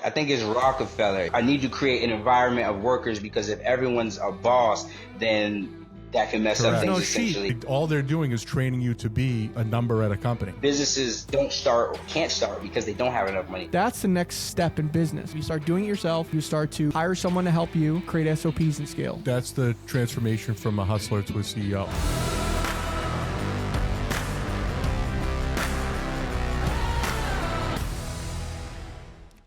I think it's Rockefeller. I need to create an environment of workers, because if everyone's a boss, then that can mess up Correct. things No, essentially. all they're doing is training you to be a number at a company. Businesses don't start or can't start because they don't have enough money. That's the next step in business. You start doing it yourself. You start to hire someone to help you create SOPs and scale. That's the transformation from a hustler to a CEO.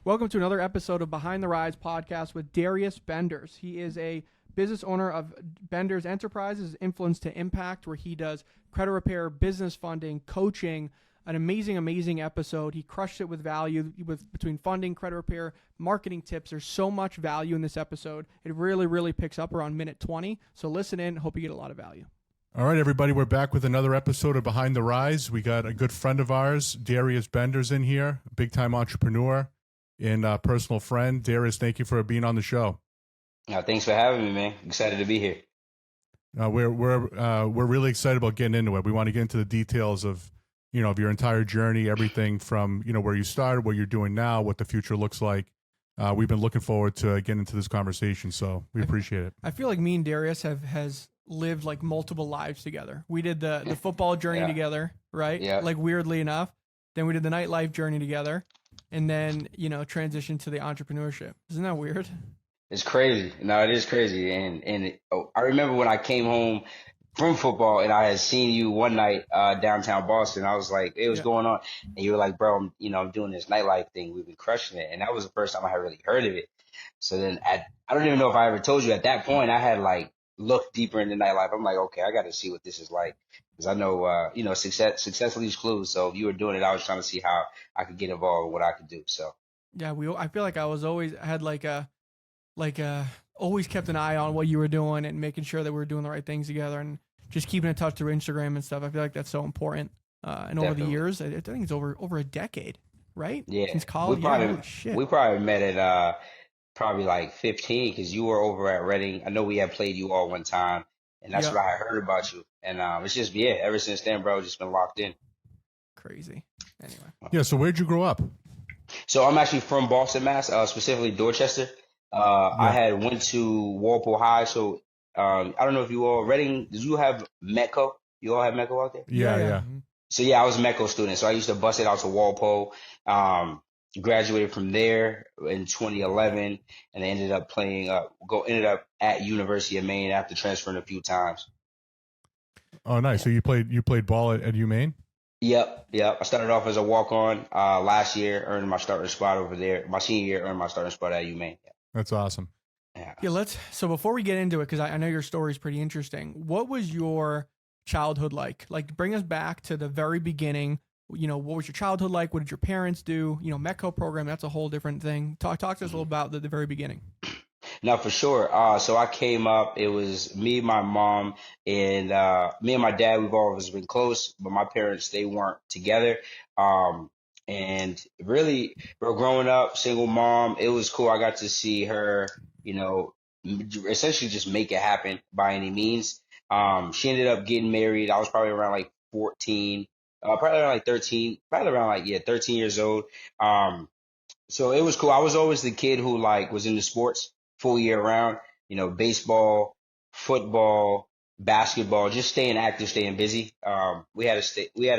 Welcome to another episode of Behind the Rise podcast with Darius Benders. He is a business owner of Bender Enterprises, Influence to Impact, where he does credit repair, business funding, coaching. An amazing episode. He crushed it with value between funding, credit repair, marketing tips. There's so much value in this episode. It really picks up around minute 20. So listen in. Hope you get a lot of value. All right, everybody, we're back with another episode of Behind the Rise. We got a good friend of ours, Darius Benders, in here, big-time entrepreneur and personal friend. Darius, thank you for being on the show. Thanks for having me, man. Excited to be here. We're really excited about getting into it. We want to get into the details of of your entire journey, everything from where you started, what you're doing now, what the future looks like. We've been looking forward to getting into this conversation, so we appreciate it. I feel like me and Darius has lived like multiple lives together. We did the football journey together, right? Yeah. Like weirdly enough. Then we did the nightlife journey together, and then transitioned to the entrepreneurship. Isn't that weird? It's crazy. No, it is crazy. I remember when I came home from football and I had seen you one night downtown Boston. I was like, hey, what's going on? And you were like, bro, I'm doing this nightlife thing. We've been crushing it. And that was the first time I had really heard of it. So then I don't even know if I ever told you at that point, I had like looked deeper into nightlife. I'm like, okay, I got to see what this is like. Because I know, success leaves clues. So if you were doing it, I was trying to see how I could get involved with what I could do. So yeah, I feel like I had always kept an eye on what you were doing and making sure that we were doing the right things together and just keeping in touch through Instagram and stuff. I feel like that's so important. And over the years, I think it's over a decade, right? Yeah. Since college. We probably met at probably like 15, because you were over at Reading. I know we had played you all one time, and that's what I heard about you. And it's just, ever since then, bro, just been locked in. Crazy. Anyway. Yeah, so where'd you grow up? So I'm actually from Boston, Mass, specifically Dorchester. I had went to Walpole High, so I don't know if you all Reading. Did you have Metco? You all have Metco out there? Yeah. So I was a Metco student, so I used to bus it out to Walpole. Graduated from there in 2011, and I ended up ended up at University of Maine after transferring a few times. Oh, nice. So you played ball at UMaine? Yep. I started off as a walk-on last year, earned my starting spot over there. My senior year, earned my starting spot at UMaine. Yeah. That's awesome. Yeah, so before we get into it, because I know your story is pretty interesting, what was your childhood like? Like, bring us back to the very beginning. What was your childhood like? What did your parents do? Metco program, that's a whole different thing. Talk to us a little about the very beginning. No, for sure. So I came up, it was me, my mom, and me and my dad, we've always been close, but my parents, they weren't together. And really, bro, growing up, single mom, it was cool. I got to see her, essentially just make it happen by any means. She ended up getting married. I was probably around like 14, probably around like 13, probably around like, 13 years old. So it was cool. I was always the kid who was into sports full year round, baseball, football, basketball, just staying active, staying busy. We had a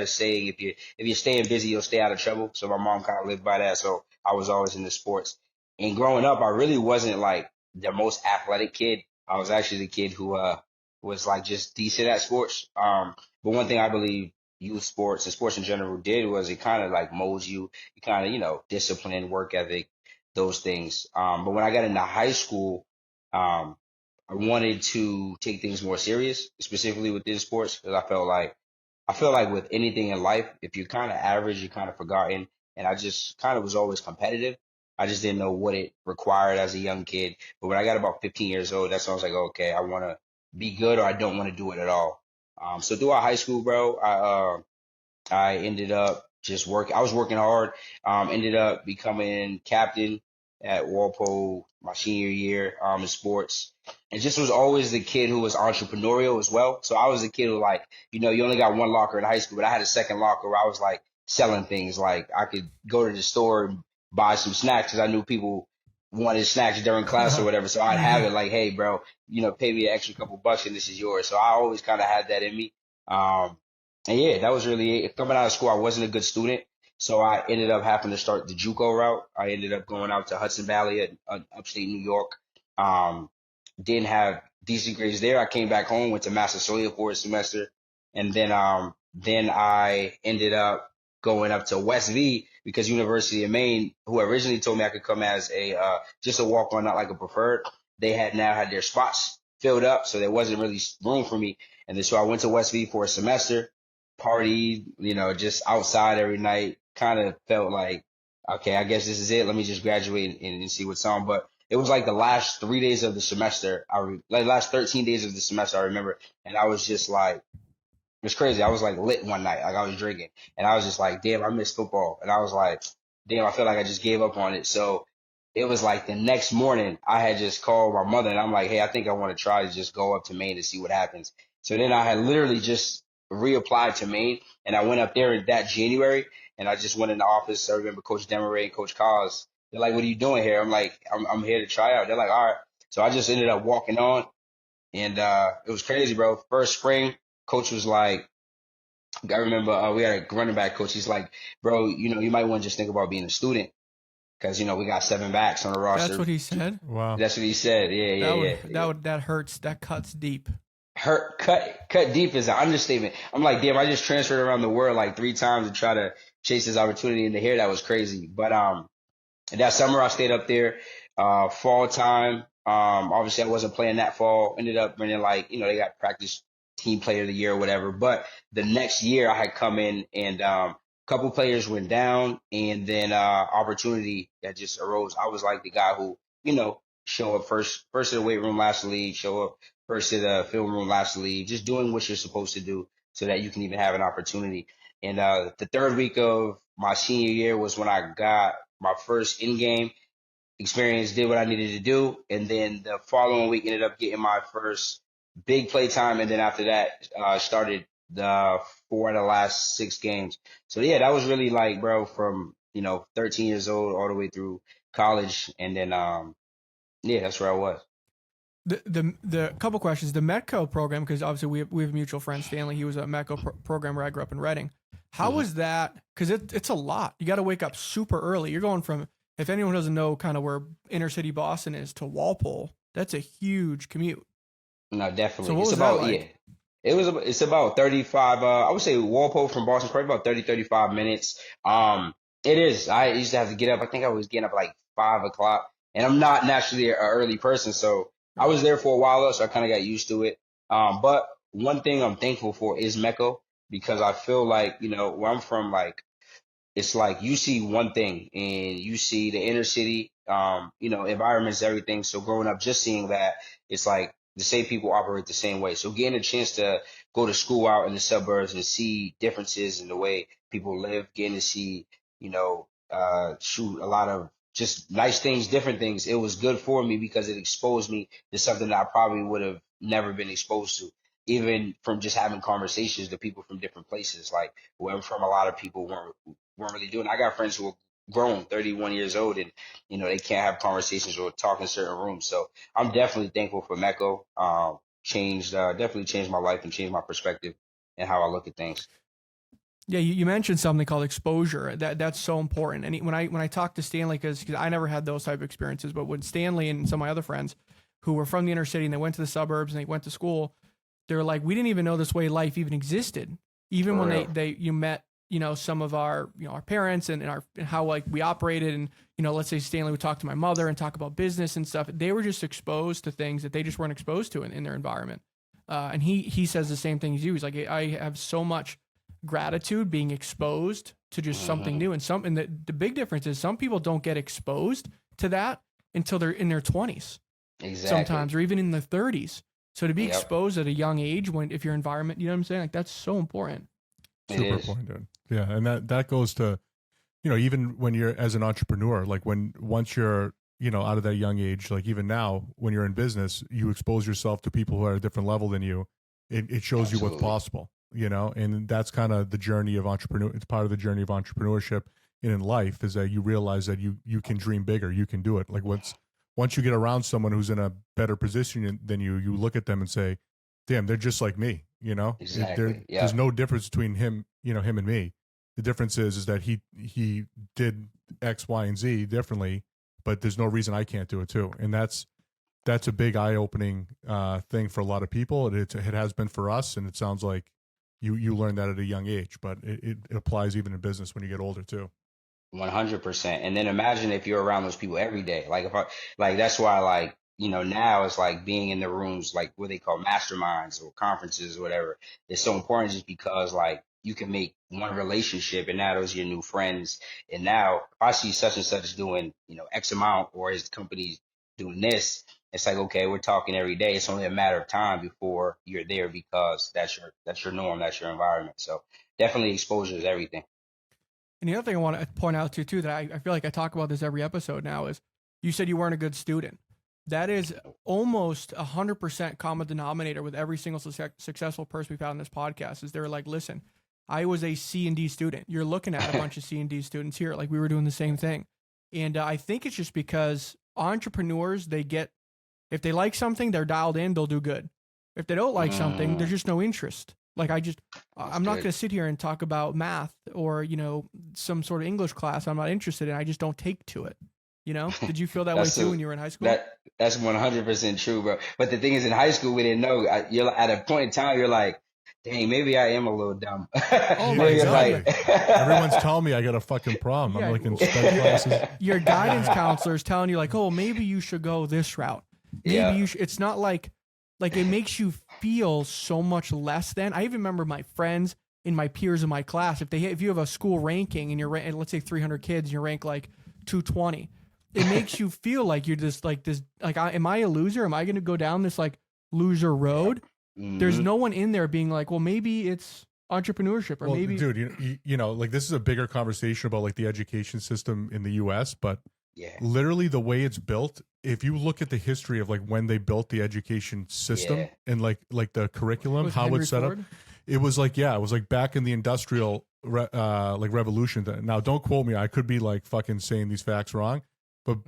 saying, if you're staying busy, you'll stay out of trouble. So my mom kind of lived by that. So I was always into sports. And growing up, I really wasn't like the most athletic kid. I was actually the kid who was like just decent at sports. But one thing I believe youth sports and sports in general did was it kind of like molds you. You kind of, discipline, work ethic, those things. But when I got into high school, I wanted to take things more serious, specifically within sports, because I feel like with anything in life, if you're kind of average, you're kind of forgotten. And I just kind of was always competitive. I just didn't know what it required as a young kid. But when I got about 15 years old, that's when I was like, okay, I want to be good, or I don't want to do it at all. So throughout high school, bro, I ended up I was working hard, ended up becoming captain at Walpole my senior year in sports, and just was always the kid who was entrepreneurial as well. So I was the kid who you only got one locker in high school, but I had a second locker where I was like selling things. Like I could go to the store and buy some snacks because I knew people wanted snacks during class or whatever. So I'd have it like, hey, bro, pay me an extra couple bucks and this is yours. So I always kind of had that in me. And yeah, that was really it. Coming out of school, I wasn't a good student. So I ended up having to start the JUCO route. I ended up going out to Hudson Valley at upstate New York. Um, didn't have decent grades there. I came back home, went to Massasoit for a semester, and then I ended up going up to West V because University of Maine, who originally told me I could come as a just a walk on, not like a preferred, they had now had their spots filled up, so there wasn't really room for me. And then so I went to West V for a semester, partied, just outside every night. Kind of felt like, okay, I guess this is it. Let me just graduate and see what's on. But it was like the last 3 days of the semester. Like last 13 days of the semester, I remember, and I was just like, it was crazy. I was like lit one night, like I was drinking, and I was just like, damn, I missed football, and I was like, damn, I feel like I just gave up on it. So it was like the next morning, I had just called my mother, and I'm like, hey, I think I want to try to just go up to Maine to see what happens. So then I had literally just reapplied to Maine, and I went up there in that January, and I just went in the office. I remember Coach Demaray and Coach Cos. They're like, what are you doing here? I'm like, I'm here to try out. They're like, all right. So I just ended up walking on, and it was crazy, bro. First spring, coach was like, I remember we had a running back coach. He's like, bro, you might want to just think about being a student because, we got 7 backs on the roster. That's what he said? Wow. That's what he said. Yeah. That hurts. That cuts deep. Cut deep is an understatement. I'm like, damn, I just transferred around the world like 3 times to try to chase this opportunity, and to hear that was crazy. But that summer I stayed up there. Fall time, obviously I wasn't playing that fall. Ended up winning, like, they got practice team player of the year or whatever. But the next year I had come in, and a couple players went down, and then opportunity that just arose. I was like the guy who, show up first to the weight room, last to leave, show up first to the film room, last to leave, just doing what you're supposed to do so that you can even have an opportunity. And the third week of my senior year was when I got my first in-game experience, did what I needed to do, and then the following week ended up getting my first big play time, and then after that started the 4 of the last 6 games. So yeah, that was really like, bro, from 13 years old all the way through college, and then yeah, that's where I was. The couple questions. The Metco program, because obviously we have a mutual friend, Stanley. He was a Metco program where I grew up in Reading. How was that? Because it's a lot. You got to wake up super early. You're going from, if anyone doesn't know kind of where inner city Boston is, to Walpole. That's a huge commute. No, definitely. So what was that like? Yeah. It's about 35. I would say Walpole from Boston, probably about 35 minutes. It is. I used to have to get up. I think I was getting up at like 5 o'clock, and I'm not naturally an early person, so I was there for a while, so I kind of got used to it. But one thing I'm thankful for is Mecco, because I feel like, where I'm from, like, it's like you see one thing and you see the inner city, environments, everything. So growing up, just seeing that, it's like the same people operate the same way. So getting a chance to go to school out in the suburbs and see differences in the way people live, getting to see, shoot, a lot of just nice things, different things. It was good for me because it exposed me to something that I probably would have never been exposed to, even from just having conversations with people from different places. Like where I'm from, a lot of people weren't really doing. I got friends who are grown, 31 years old, and they can't have conversations or talk in certain rooms. So I'm definitely thankful for Mecco. Definitely changed my life and changed my perspective and how I look at things. Yeah, you mentioned something called exposure. That's so important. And when I talked to Stanley, because I never had those type of experiences, but when Stanley and some of my other friends who were from the inner city and they went to the suburbs and they went to school, they were like, we didn't even know this way life even existed. Even For when real. you met, some of our, our parents and how like we operated, and, let's say Stanley would talk to my mother and talk about business and stuff. They were just exposed to things that they just weren't exposed to in their environment. And he says the same thing as you. He's like, I have so much gratitude being exposed to just something new. And the big difference is some people don't get exposed to that until they're in their 20s. Exactly. Sometimes, or even in their 30s. So to be Yep. exposed at a young age, if your environment, you know what I'm saying? Like, that's so important. It Super is. important, dude. Yeah, and that goes to, even when you're as an entrepreneur, like once you're, out of that young age, like even now when you're in business, you expose yourself to people who are at a different level than you. It shows you what's Absolutely. possible, and that's kind of the journey of entrepreneur. It's part of the journey of entrepreneurship in life is that you realize that you can dream bigger, you can do it. Like once you get around someone who's in a better position than you look at them and say, damn, they're just like me, you know? Exactly. There's no difference between him and me. The difference is that he did X, Y, and Z differently, but there's no reason I can't do it too. And that's a big eye-opening thing for a lot of people. It has been for us, and it sounds like you learned that at a young age, but it applies even in business when you get older too. 100%. And then imagine if you're around those people every day. That's why, like, now it's like being in the rooms, like what they call masterminds or conferences or whatever. It's so important just because, like, you can make one relationship and now those are your new friends. And now if I see such and such doing, X amount, or his company's doing this, it's like, okay, we're talking every day. It's only a matter of time before you're there, because that's your norm, that's your environment. So definitely exposure is everything. And the other thing I want to point out to you too, that I feel like I talk about this every episode now, is you said you weren't a good student. That is almost 100% common denominator with every single successful person we've had on this podcast. Is they're like, listen, I was a C and D student. You're looking at a bunch of C and D students here. Like, we were doing the same thing. And I think it's just because entrepreneurs, if they like something, they're dialed in, they'll do good. If they don't like something, there's just no interest. Like, I'm not going to sit here and talk about math or, some sort of English class I'm not interested in. I just don't take to it. Did you feel that way too when you were in high school? That's 100% true, bro. But the thing is, in high school, we didn't know. You're at a point in time, you're like, dang, maybe I am a little dumb. Oh my God. Everyone's telling me I got a fucking problem. I'm like in sped classes. Your guidance counselor is telling you, like, oh, maybe you should go this route. Maybe you should. It's not like it makes you feel so much less than. I even remember my friends and my peers in my class, if you have a school ranking and you're, let's say 300 kids and you rank like 220, it makes you feel like you're just like this, like, am I a loser? Am I going to go down this like loser road? Mm-hmm. There's no one in there being like, well, maybe it's entrepreneurship, or maybe. Dude, like, this is a bigger conversation about like the education system in the US, but literally the way it's built, if you look at the history of like when they built the education system and like the curriculum, how it's set up, it was like back in the industrial like revolution. Now, don't quote me. I could be like fucking saying these facts wrong, but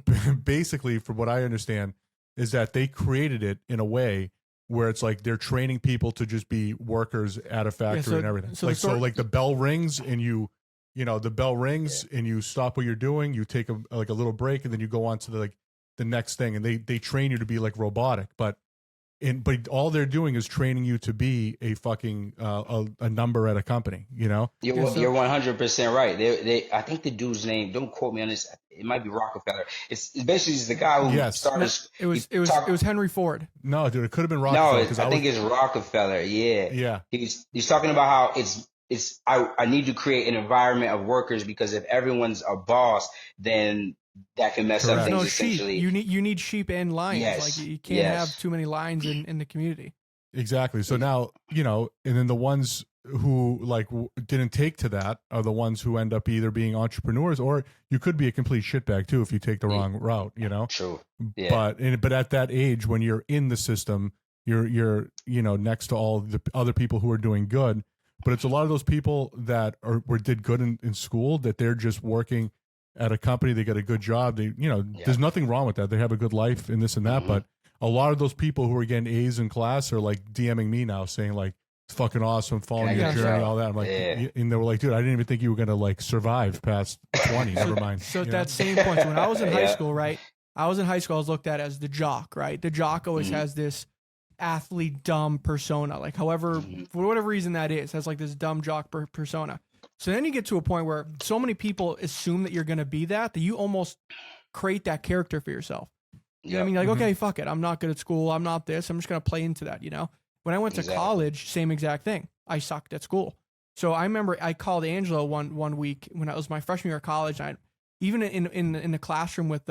basically, from what I understand, is that they created it in a way where it's like they're training people to just be workers at a factory and everything. So like the bell rings and the bell rings and you stop what you're doing, you take a little break, and then you go on to the next thing, and they train you to be like robotic, but all they're doing is training you to be a fucking a number at a company. You're 100% right. I think the dude's name, don't quote me on this, it might be Rockefeller. It's basically just the guy who started. It was Henry Ford. No, dude, it could have been Rockefeller. No, I think it's Rockefeller. Yeah. He's talking about how I need to create an environment of workers, because if everyone's a boss, then that can mess up things. Essentially, you need sheep and lions. Yes. Like, you can't have too many lions in the community. Exactly. So now, and then the ones who like didn't take to that are the ones who end up either being entrepreneurs, or you could be a complete shitbag too if you take the wrong route. True. Yeah. But at that age, when you're in the system, you're next to all the other people who are doing good. But it's a lot of those people that did good in school, that they're just working at a company, they get a good job. There's nothing wrong with that. They have a good life and this and that. Mm-hmm. But a lot of those people who are getting A's in class are like DMing me now saying like, it's fucking awesome, following your journey, all that. I'm like, and they were like, dude, I didn't even think you were going to like survive past 20. Never mind. So at that same point, so when I was in high school, right? I was looked at as the jock, right? The jock always has this athlete dumb persona, like, however, for whatever reason that is, has like this dumb jock persona. So then you get to a point where so many people assume that you're going to be that you almost create that character for yourself. You know what I mean? Like, okay, fuck it. I'm not good at school. I'm not this. I'm just going to play into that, When I went to college, same exact thing. I sucked at school. So I remember I called Angelo one week when it was my freshman year of college. Even in the classroom with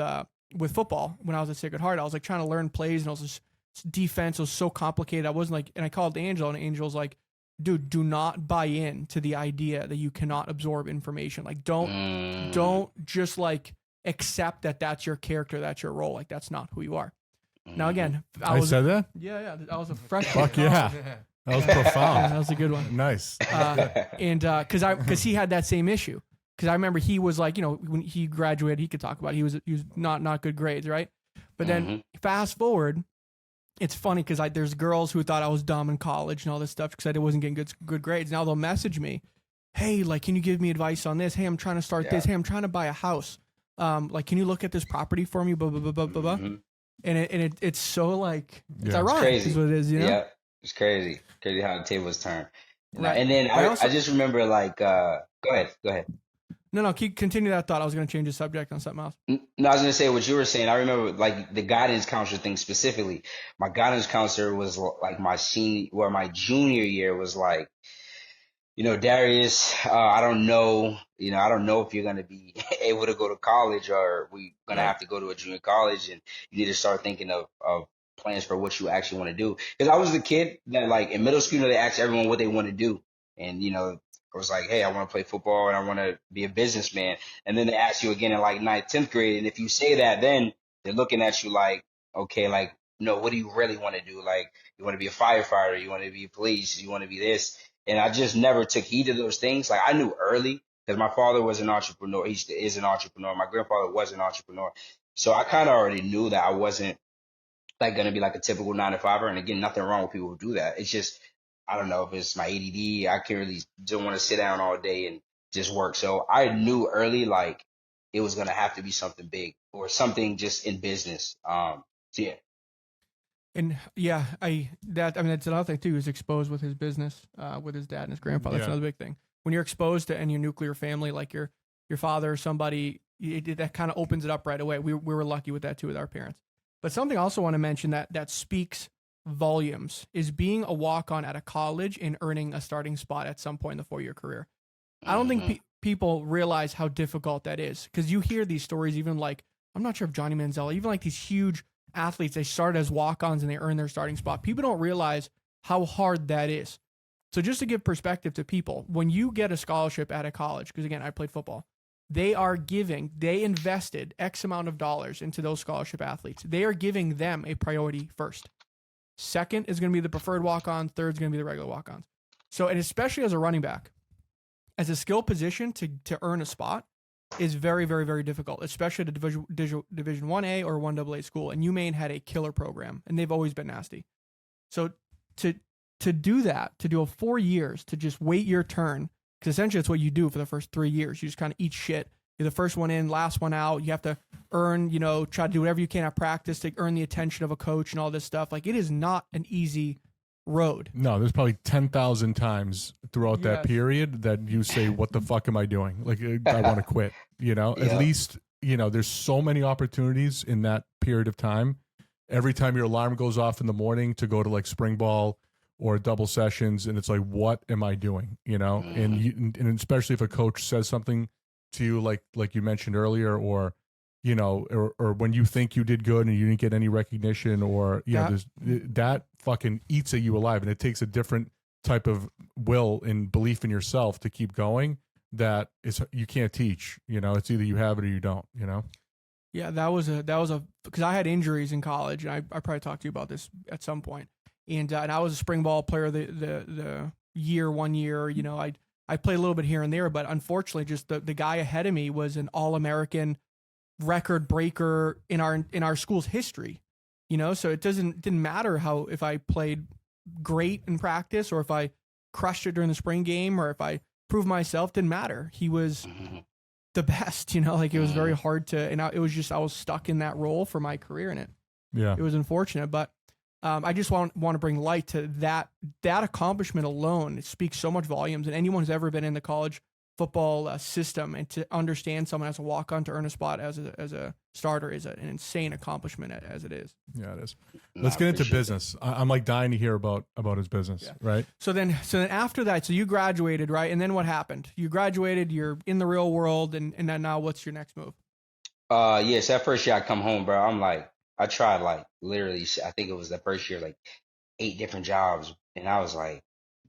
football, when I was at Sacred Heart, I was like trying to learn plays, and I was just, defense was so complicated. I wasn't like, and I called Angelo, and Angelo's like, dude, do not buy in to the idea that you cannot absorb information. Like, don't just like accept that that's your character, that's your role. Like, that's not who you are. Now, again, I said that? Yeah. I was a freshman. Fuck yeah. That was profound. That was a good one. Nice. And because he had that same issue. because I remember he was like, when he graduated, he could talk about it. He was not good grades, right? But then fast forward, it's funny because there's girls who thought I was dumb in college and all this stuff because I wasn't getting good grades. Now they'll message me, hey, like, can you give me advice on this? Hey, I'm trying to start this. Hey, I'm trying to buy a house. Like, can you look at this property for me? Blah blah blah blah blah blah. And it's so like it's ironic. It's what it is, Yeah, it's crazy. Crazy how the tables turn. Right. And then I just remember like go ahead. No, continue that thought. I was going to change the subject on something else. No, I was going to say what you were saying. I remember like the guidance counselor thing specifically. My guidance counselor was like my junior year was like, Darius, I don't know, I don't know if you're going to be able to go to college or we're going to have to go to a junior college, and you need to start thinking of plans for what you actually want to do. Because I was the kid that like in middle school, they asked everyone what they want to do. And, I was like, hey, I want to play football and I want to be a businessman. And then they ask you again in like 9th, 10th grade. And if you say that, then they're looking at you like, okay, like, no, what do you really want to do? Like, you want to be a firefighter, you want to be police, you want to be this. And I just never took heed of those things. Like I knew early because my father was an entrepreneur. He is an entrepreneur. My grandfather was an entrepreneur. So I kind of already knew that I wasn't like going to be like a typical 9-to-5er. And again, nothing wrong with people who do that. It's just, I don't know if it's my ADD. I can't really don't want to sit down all day and just work. So I knew early, like it was going to have to be something big or something just in business. So yeah. And that's another thing too. He was exposed with his business, with his dad and his grandfather. That's another big thing. When you're exposed to your nuclear family, like your father or somebody, that kind of opens it up right away. We were lucky with that too with our parents. But something I also want to mention that speaks volumes is being a walk-on at a college and earning a starting spot at some point in the 4-year career. I don't think people realize how difficult that is, because you hear these stories, even like, I'm not sure if Johnny Manziel, even like these huge athletes, they start as walk-ons and they earn their starting spot. People don't realize how hard that is. So just to give perspective to people, when you get a scholarship at a college, because again, I played football, they invested X amount of dollars into those scholarship athletes. They are giving them a priority first. Second is going to be the preferred walk-on. Third is going to be the regular walk-ons. So, and especially as a running back, as a skill position to earn a spot is very, very, very difficult, especially at a Division 1A or 1AA school. And UMaine had a killer program, and they've always been nasty. So to do that, to do a 4 years, to just wait your turn, because essentially that's what you do for the first 3 years. You just kind of eat shit. You're the first one in, last one out. You have to earn, try to do whatever you can at practice to earn the attention of a coach and all this stuff. Like, it is not an easy road. No, there's probably 10,000 times throughout that period that you say, what the fuck am I doing? Like, I want to quit, At least, there's so many opportunities in that period of time. Every time your alarm goes off in the morning to go to like spring ball or double sessions, and it's like, what am I doing? And especially if a coach says something to you, like you mentioned earlier, or or when you think you did good and you didn't get any recognition, or that fucking eats at you alive, and it takes a different type of will and belief in yourself to keep going. That is, you can't teach. It's either you have it or you don't. Yeah, that was a because I had injuries in college, and I probably talked to you about this at some point. And I was a spring ball player the year 1 year. I played a little bit here and there, but unfortunately, just the guy ahead of me was an All-American record breaker in our school's history. So it didn't matter if I played great in practice or if I crushed it during the spring game or if I proved myself. Didn't matter. He was the best. Like, it was very hard to, and I was stuck in that role for my career in it. Yeah, it was unfortunate, but. I just want to bring light to that accomplishment alone. It speaks so much volumes, and anyone who's ever been in the college football system and to understand someone as a walk-on to earn a spot as a starter is an insane accomplishment as it is. Yeah, it is. Let's get into business. I'm like dying to hear about his business, right? So then after that, so you graduated, right? And then what happened? You graduated, you're in the real world, and then now what's your next move? Yes, that first year I come home, bro, I'm like, I tried like literally, I think it was the first year, like 8 different jobs. And I was like,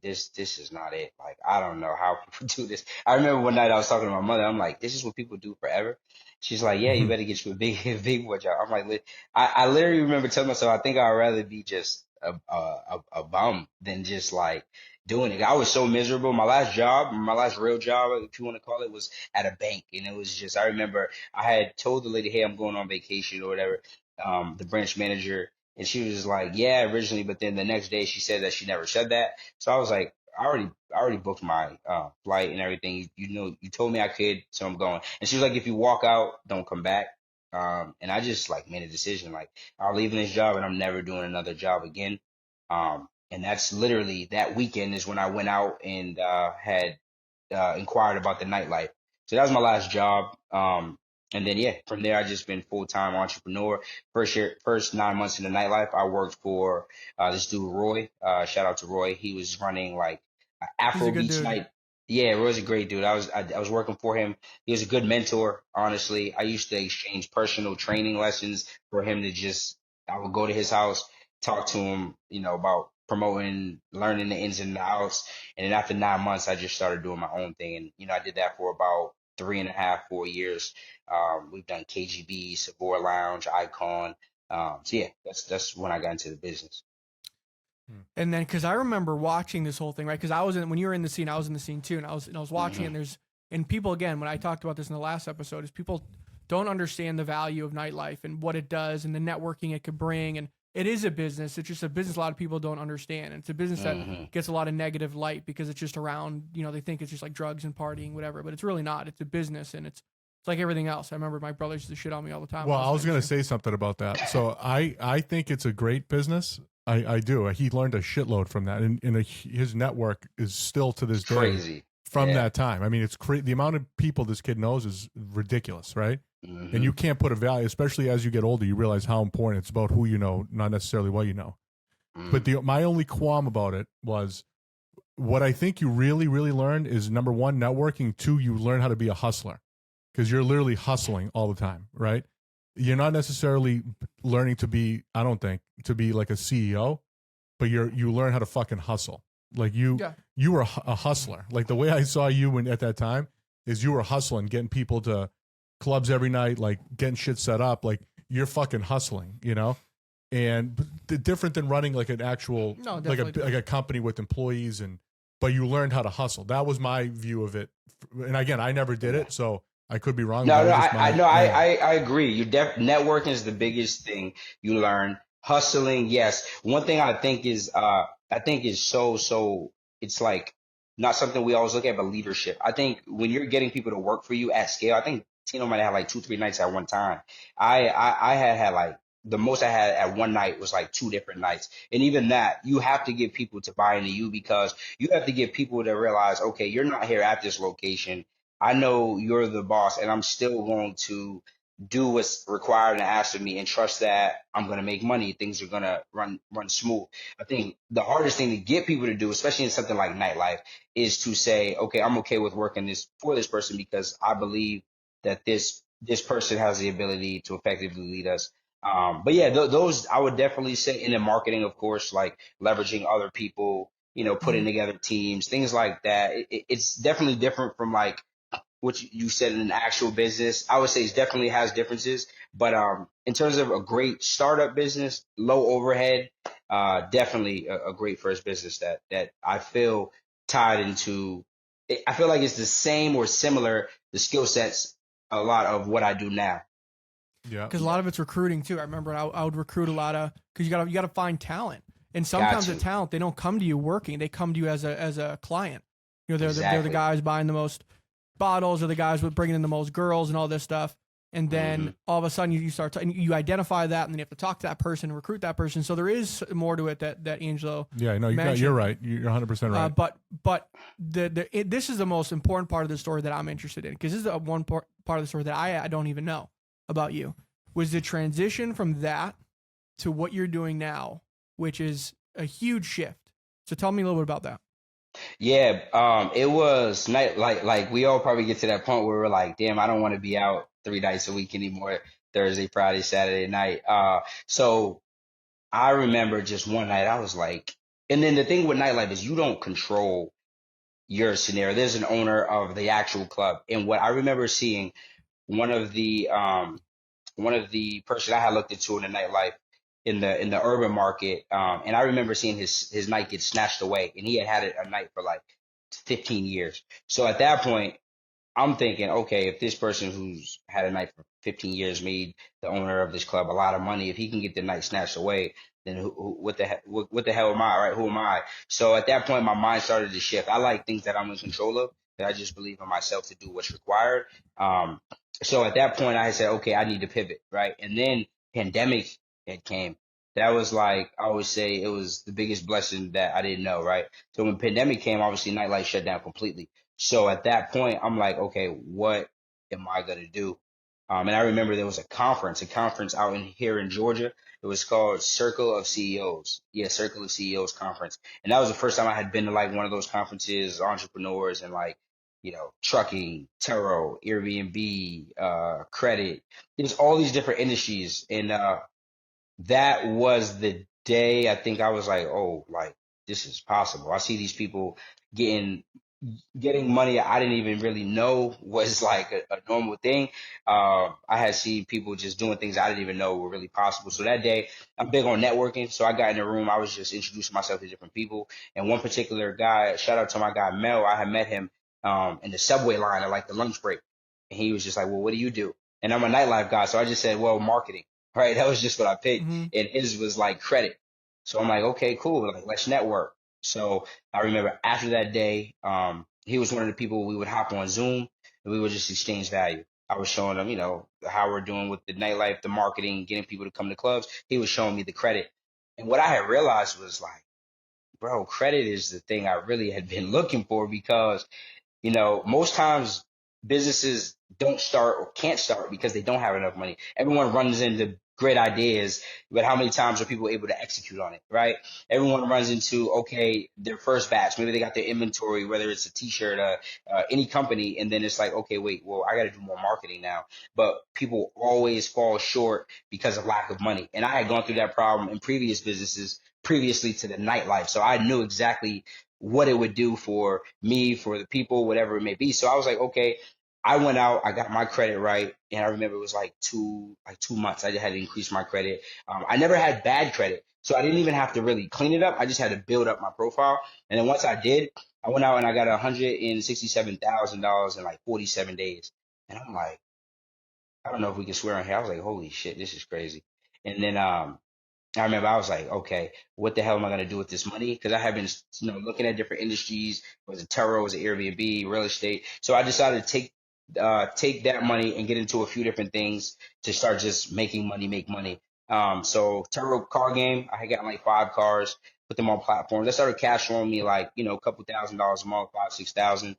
this is not it. Like, I don't know how people do this. I remember one night I was talking to my mother. I'm like, this is what people do forever. She's like, yeah, you better get you a big boy job. I'm like, I literally remember telling myself, I think I'd rather be just a bum than just like, doing it. I was so miserable. My last job, my last real job, if you want to call it, was at a bank. And it was just, I remember I had told the lady, hey, I'm going on vacation or whatever, the branch manager. And she was like, yeah, originally, but then the next day she said that she never said that. So I was like, I already booked my flight and everything. You told me I could, so I'm going. And she was like, if you walk out, don't come back. And I just like made a decision, like I'm leaving this job and I'm never doing another job again. And that's literally that weekend is when I went out and had inquired about the nightlife. So that was my last job. And then yeah, from there I just been full time entrepreneur. First 9 months in the nightlife, I worked for this dude Roy. Shout out to Roy. He was running like He's a Afro good Beats dude. night. Yeah, Roy's a great dude. I was working for him. He was a good mentor. Honestly, I used to exchange personal training lessons for him to just. I would go to his house, talk to him, about promoting, learning the ins and outs. And then after 9 months, I just started doing my own thing. And, I did that for about 3.5, 4 years. We've done KGB, Savoy Lounge, Icon. So yeah, that's when I got into the business. And then, because I remember watching this whole thing, right? Because when you were in the scene, I was in the scene too, and I was watching. Mm-hmm. And people, again, when I talked about this in the last episode, is people don't understand the value of nightlife and what it does and the networking it could bring. And it is a business. It's just a business a lot of people don't understand. And it's a business Mm-hmm. that gets a lot of negative light because it's just around, they think it's just like drugs and partying, whatever. But it's really not. It's a business, and it's like everything else. I remember my brothers used to shit on me all the time. Well, I was going to say something about that. So I think it's a great business. I do. He learned a shitload from that, and his network is still to this day Crazy. from Yeah. that time. I mean, it's crazy. The amount of people this kid knows is ridiculous, right? Mm-hmm. And you can't put a value, especially as you get older. You realize how important it's about who you know, not necessarily what you know. Mm-hmm. But my only qualm about it was what I think you really, really learned is number one, networking. Two, you learn how to be a hustler because you're literally hustling all the time, right? You're not necessarily learning to be, I don't think, to be like a CEO, but you learn how to fucking hustle. Like you were a hustler. Like the way I saw you at that time is you were hustling, getting people to clubs every night, like getting shit set up. Like you're fucking hustling, and different than running like an actual, like a company with employees but you learned how to hustle. That was my view of it. And again, I never did it. So I could be wrong. No, I I agree. Networking is the biggest thing you learn. Hustling, yes. One thing I think is so it's like not something we always look at, but leadership. I think when you're getting people to work for you at scale, I think Tino might have had like 2, 3 nights at one time. I had like the most I had at one night was like 2 different nights. And even that, you have to get people to buy into you because you have to get people to realize, okay, you're not here at this location. I know you're the boss, and I'm still going to do what's required and asked of me, and trust that I'm going to make money. Things are going to run smooth. I think the hardest thing to get people to do, especially in something like nightlife, is to say, okay, I'm okay with working for this person because I believe that this person has the ability to effectively lead us. But yeah, those I would definitely say, in the marketing, of course, like leveraging other people, putting together teams, things like that. It's definitely different from like what you said in an actual business. I would say it definitely has differences, but in terms of a great startup business, low overhead, definitely a great first business that I feel tied into. I feel like it's the same or similar, the skill sets, a lot of what I do now. Yeah, because a lot of it's recruiting too. I remember I would recruit a lot of because you gotta find talent, and sometimes the talent, they don't come to you working; they come to you as a client. They're the guys buying the most bottles, or the guys with bringing in the most girls and all this stuff. And then all of a sudden you start you identify that, and then you have to talk to that person and recruit that person. So there is more to it that Angelo. Yeah, no, you're right. You're 100% right. But this is the most important part of the story that I'm interested in, because this is the one part of the story that I don't even know about you, was the transition from that to what you're doing now, which is a huge shift. So tell me a little bit about that. Yeah, it was like we all probably get to that point where we're like, damn, I don't want to be out 3 nights a week anymore, Thursday, Friday, Saturday night. So I remember just one night I was like, and then the thing with nightlife is you don't control your scenario. There's an owner of the actual club, and what I remember seeing, one of the person I had looked into in the nightlife, in the urban market. And I remember seeing his night get snatched away, and he had it a night for like 15 years. So at that point, I'm thinking, okay, if this person who's had a night for 15 years made the owner of this club a lot of money, if he can get the night snatched away, then what the hell am I, right? Who am I? So at that point, my mind started to shift. I like things that I'm in control of, that I just believe in myself to do what's required. Um, so at that point, I said, okay, I need to pivot, right? And then pandemic it came. That was like, I always say, it was the biggest blessing that I didn't know, right? So when pandemic came, obviously nightlife shut down completely. So at that point, I'm like, okay, what am I gonna do? And I remember there was a conference out in here in Georgia. It was called Circle of CEOs. Yeah, Circle of CEOs conference. And that was the first time I had been to like one of those conferences, entrepreneurs and like, trucking, Turo, Airbnb, credit. There's all these different industries. And that was the day I think I was like, oh, like this is possible. I see these people getting money I didn't even really know was like a normal thing. I had seen people just doing things I didn't even know were really possible. So that day, I'm big on networking. So I got in the room. I was just introducing myself to different people. And one particular guy, shout out to my guy Mel, I had met him in the subway line at like the lunch break. And he was just like, well, what do you do? And I'm a nightlife guy. So I just said, well, marketing. Right. That was just what I picked. Mm-hmm. And his was like credit. So I'm like, okay, cool. Like, let's network. So I remember after that day, he was one of the people we would hop on Zoom and we would just exchange value. I was showing him, how we're doing with the nightlife, the marketing, getting people to come to clubs. He was showing me the credit. And what I had realized was like, bro, credit is the thing I really had been looking for because most times businesses don't start or can't start because they don't have enough money. Everyone runs into great ideas, but how many times are people able to execute on it, right? Everyone runs into, okay, their first batch, maybe they got their inventory, whether it's a t-shirt, any company, and then it's like, okay, wait, well, I got to do more marketing now. But people always fall short because of lack of money. And I had gone through that problem in previous businesses previously to the nightlife. So I knew exactly what it would do for me, for the people, whatever it may be. So I was like, okay, I went out, I got my credit right, and I remember it was like 2 months. I just had to increase my credit. I never had bad credit, so I didn't even have to really clean it up. I just had to build up my profile, and then once I did, I went out and I got $167,000 in like 47 days, and I'm like, I don't know if we can swear on here. I was like, holy shit, this is crazy. And then I remember I was like, okay, what the hell am I going to do with this money? Because I have been, looking at different industries. Was it Turo? Was it Airbnb? Real estate? So I decided to take that money and get into a few different things to start just making money, make money. So Turo car game, I had gotten like 5 cars, put them on platforms. That started cash flowing me like, a couple $1,000s a month, 5, 6 thousand,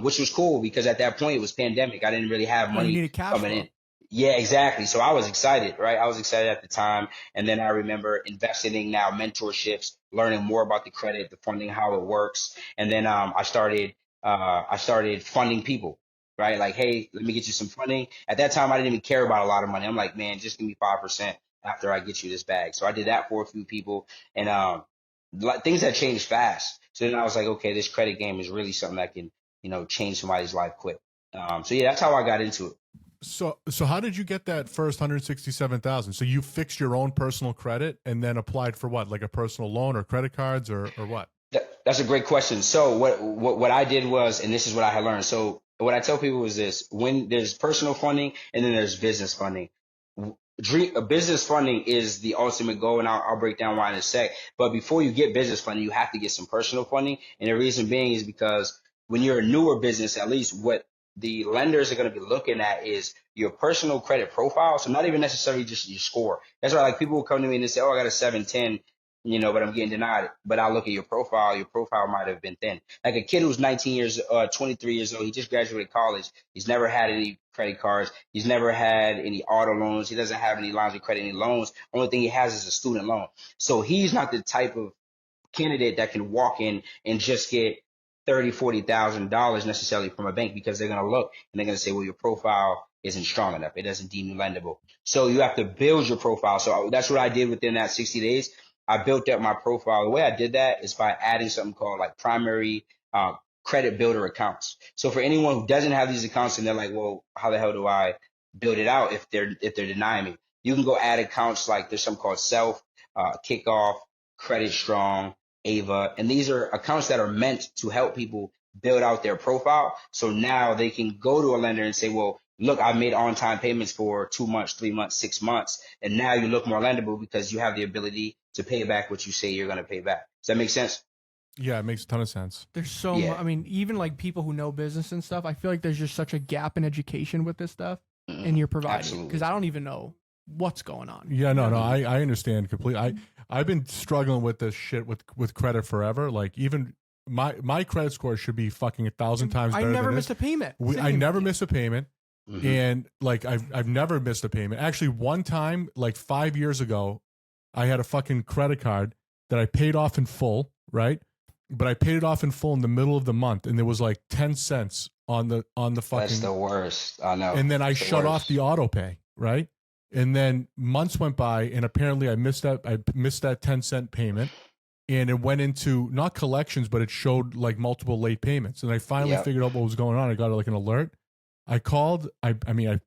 which was cool because at that point it was pandemic. I didn't really have Oh, you money needed cash coming flow. in. Yeah, exactly. So I was excited, right? I was excited at the time. And then I remember investing in now mentorships, learning more about the credit, the funding, how it works. And then I started funding people, right? Like, hey, let me get you some funding. At that time, I didn't even care about a lot of money. I'm like, man, just give me 5% after I get you this bag. So I did that for a few people, and things had changed fast. So then I was like, okay, this credit game is really something that can, change somebody's life quick. So yeah, that's how I got into it. So how did you get that first 167,000? So you fixed your own personal credit and then applied for what, like a personal loan or credit cards or what? That's a great question. So what I did was, and this is what I had learned. So what I tell people is this: when there's personal funding and then there's business funding. Business funding is the ultimate goal, and I'll break down why in a sec. But before you get business funding, you have to get some personal funding, and the reason being is because when you're a newer business, at least what the lenders are going to be looking at is your personal credit profile. So not even necessarily just your score. That's why like people will come to me and they say, "Oh, I got a 710." But I'm getting denied. But I look at your profile. Your profile might have been thin. Like a kid who's 23 years old. He just graduated college. He's never had any credit cards. He's never had any auto loans. He doesn't have any lines of credit, any loans. Only thing he has is a student loan. So he's not the type of candidate that can walk in and just get $30,000, $40,000 necessarily from a bank, because they're going to look and they're going to say, well, your profile isn't strong enough. It doesn't deem you lendable. So you have to build your profile. So that's what I did within that 60 days. I built up my profile. The way I did that is by adding something called like primary credit builder accounts. So for anyone who doesn't have these accounts and they're like, well, how the hell do I build it out if they're denying me? You can go add accounts like there's some called Self, Kickoff, Credit Strong, Ava, and these are accounts that are meant to help people build out their profile. So now they can go to a lender and say, well, look, I made on-time payments for 2 months, 3 months, 6 months, and now you look more lendable because you have the ability to pay back what you say you're going to pay back. Does that make sense? Yeah, it makes a ton of sense. There's so Yeah. much. I mean, even like people who know business and stuff, I feel like there's just such a gap in education with this stuff, and you're providing Absolutely. because I don't even know what's going on. Yeah, no, I understand completely. I've been struggling with this shit with credit forever. Like even my credit score should be fucking 1,000 times better. I never than missed this. a payment. I never miss a payment. Mm-hmm. And like I've never missed a payment. Actually, one time, like 5 years ago, I had a fucking credit card that I paid off in full, right? But I paid it off in full in the middle of the month, and there was like 10 cents on the fucking. That's the worst. I know. And then I It's the shut off worst. the auto pay, right? And then months went by, and apparently I missed that 10-cent payment, and it went into not collections, but it showed like multiple late payments. And I finally Yep. figured out what was going on. I got like an alert. I called. I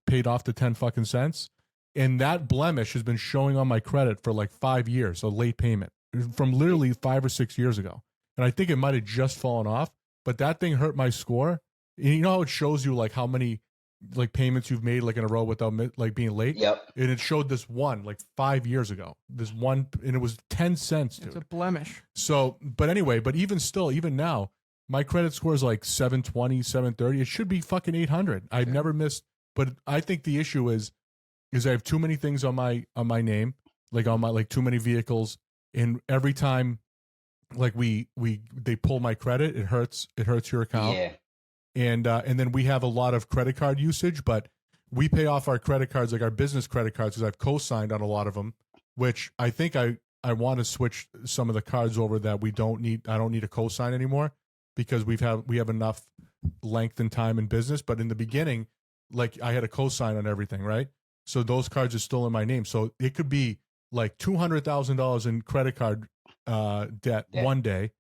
paid off the 10 fucking cents, and that blemish has been showing on my credit for like 5 years. A late payment from literally 5 or 6 years ago, and I think it might have just fallen off. But that thing hurt my score. And you know how it shows you like how many like payments you've made like in a row without like being late. Yep. And it showed this one like 5 years ago. This one, and it was 10 cents. It's Dude. a blemish. So, but anyway, but even still, even now, my credit score is like 720, 730. It should be fucking 800. I've never missed, but I think the issue is I have too many things on my name, like on my like too many vehicles, and every time like they pull my credit, it hurts your account. Yeah. And then we have a lot of credit card usage, but we pay off our credit cards, like our business credit cards, because I've co-signed on a lot of them, which I think I want to switch some of the cards over that we don't need. I don't need a co-sign anymore because we have enough length and time in business. But in the beginning, like I had a co-sign on everything, right? So those cards are still in my name. So it could be like $200,000 in credit card debt one day,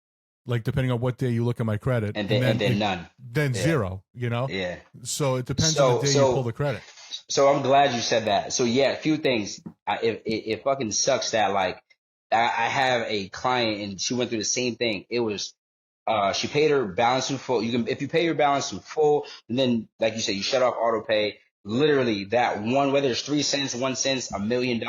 like depending on what day you look at my credit, And then none. then zero, you know? Yeah. So it depends on the day you pull the credit. So I'm glad you said that. So yeah, a few things. It fucking sucks that like I have a client and she went through the same thing. It was she paid her balance in full. If you pay your balance in full, and then like you said, you shut off auto pay. Literally that one, whether it's 3 cents, 1 cent, $1 million.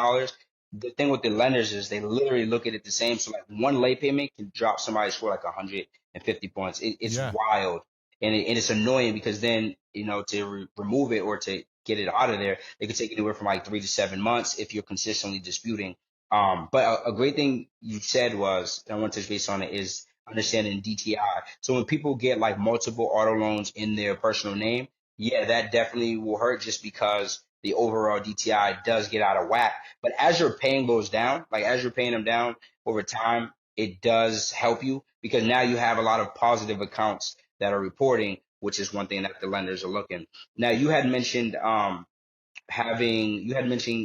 The thing with the lenders is they literally look at it the same. So like one late payment can drop somebody's score like 150 points. It's wild, and it's annoying because then to remove it or to get it out of there, it could take anywhere from like 3 to 7 months if you're consistently disputing. But a great thing you said was, and I want to touch base on it, is understanding DTI. So when people get like multiple auto loans in their personal name, yeah, that definitely will hurt just because the overall DTI does get out of whack. But as you're paying those down, like as you're paying them down over time, it does help you because now you have a lot of positive accounts that are reporting, which is one thing that the lenders are looking. Now you had mentioned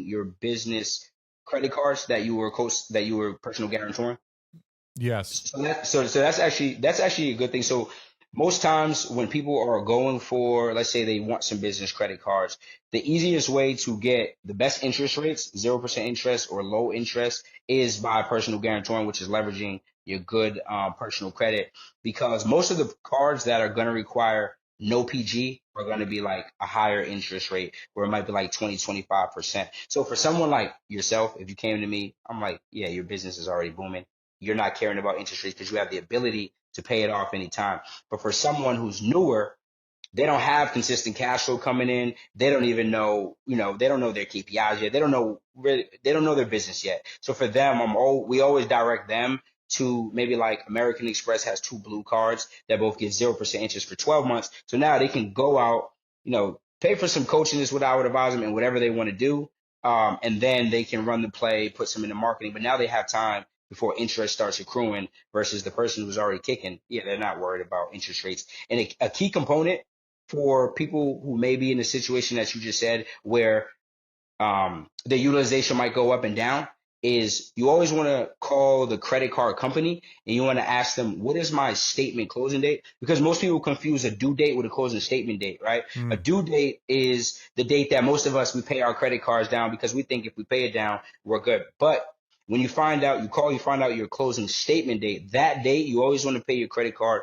your business credit cards that you were personal guarantoring. Yes. So that's actually a good thing. So most times when people are going for, let's say they want some business credit cards, the easiest way to get the best interest rates, 0% interest or low interest, is by personal guarantoring, which is leveraging your good personal credit, because most of the cards that are going to require no PG are going to be like a higher interest rate where it might be like 20, 25%. So for someone like yourself, if you came to me, I'm like, yeah, your business is already booming. You're not caring about interest rates because you have the ability to pay it off anytime. But for someone who's newer, they don't have consistent cash flow coming in. They don't even know, they don't know their KPIs yet. They don't know their business yet. So for them, we always direct them to maybe like American Express has 2 blue cards that both give 0% interest for 12 months. So now they can go out, pay for some coaching is what I would advise them and whatever they want to do. And then they can run the play, put some into marketing. But now they have time before interest starts accruing versus the person who's already kicking. Yeah, they're not worried about interest rates. And a key component for people who may be in the situation that you just said where the utilization might go up and down is you always want to call the credit card company and you want to ask them, what is my statement closing date? Because most people confuse a due date with a closing statement date, right? A due date is the date that most of us, we pay our credit cards down because we think if we pay it down, we're good. But when you find out, you find out your closing statement date, that date, you always want to pay your credit card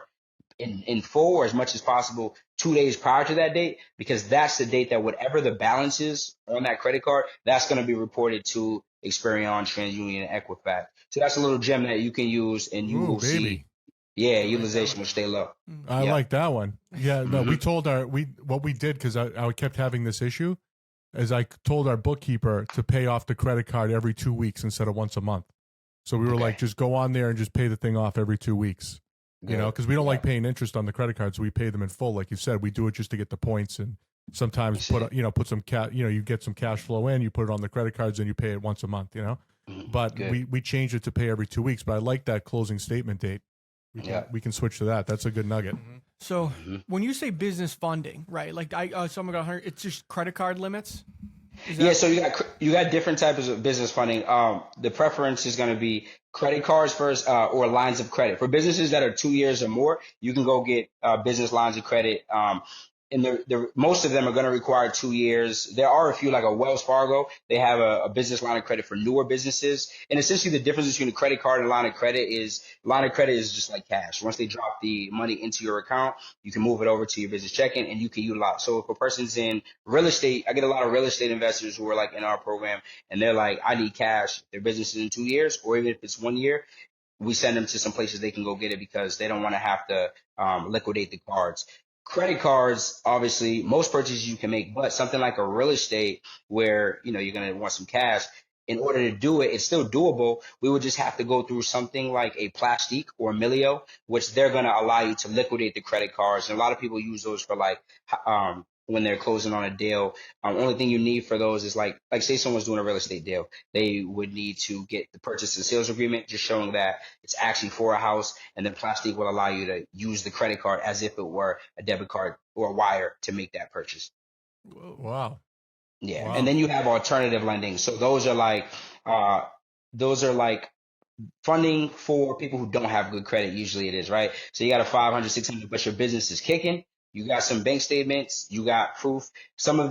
in full or as much as possible 2 days prior to that date, because that's the date that whatever the balance is on that credit card, that's going to be reported to Experian, TransUnion, and Equifax. So that's a little gem that you can use, and you will see, utilization will stay low. I like that one. Yeah, no, we told what we did, because I kept having this issue, is I told our bookkeeper to pay off the credit card every 2 weeks instead of once a month. So we were like, just go on there and just pay the thing off every 2 weeks. You know, because we don't like paying interest on the credit cards. So we pay them in full. Like you said, we do it just to get the points, and sometimes put some you get some cash flow in, you put it on the credit cards, and you pay it once a month, but we changed it to pay every 2 weeks. But I like that closing statement date. We can switch to that. That's a good nugget. So when you say business funding, right? Like someone got 100, it's just credit card limits. So you got different types of business funding. The preference is going to be credit cards first, or lines of credit. For businesses that are 2 years or more, you can go get business lines of credit. And most of them are going to require 2 years. There are a few, like a Wells Fargo. They have a business line of credit for newer businesses. And essentially the difference between a credit card and line of credit is just like cash. Once they drop the money into your account, you can move it over to your business checking and you can utilize. So if a person's in real estate, I get a lot of real estate investors who are like in our program, and they're like, I need cash. Their business is in 2 years, or even if it's 1 year, we send them to some places they can go get it because they don't want to have to liquidate the cards. Credit cards, obviously, most purchases you can make, but something like a real estate where, you're going to want some cash, in order to do it, it's still doable. We would just have to go through something like a Plastique or Milio, which they're going to allow you to liquidate the credit cards. And a lot of people use those for when they're closing on a deal. Only thing you need for those is like say someone's doing a real estate deal, they would need to get the purchase and sales agreement, just showing that it's actually for a house. And then Plastique will allow you to use the credit card as if it were a debit card or a wire to make that purchase. Wow. Yeah. Wow. And then you have alternative lending. So those are like funding for people who don't have good credit. Usually it is, right? So you got a 500, 600, but your business is kicking. You got some bank statements, you got proof. Some of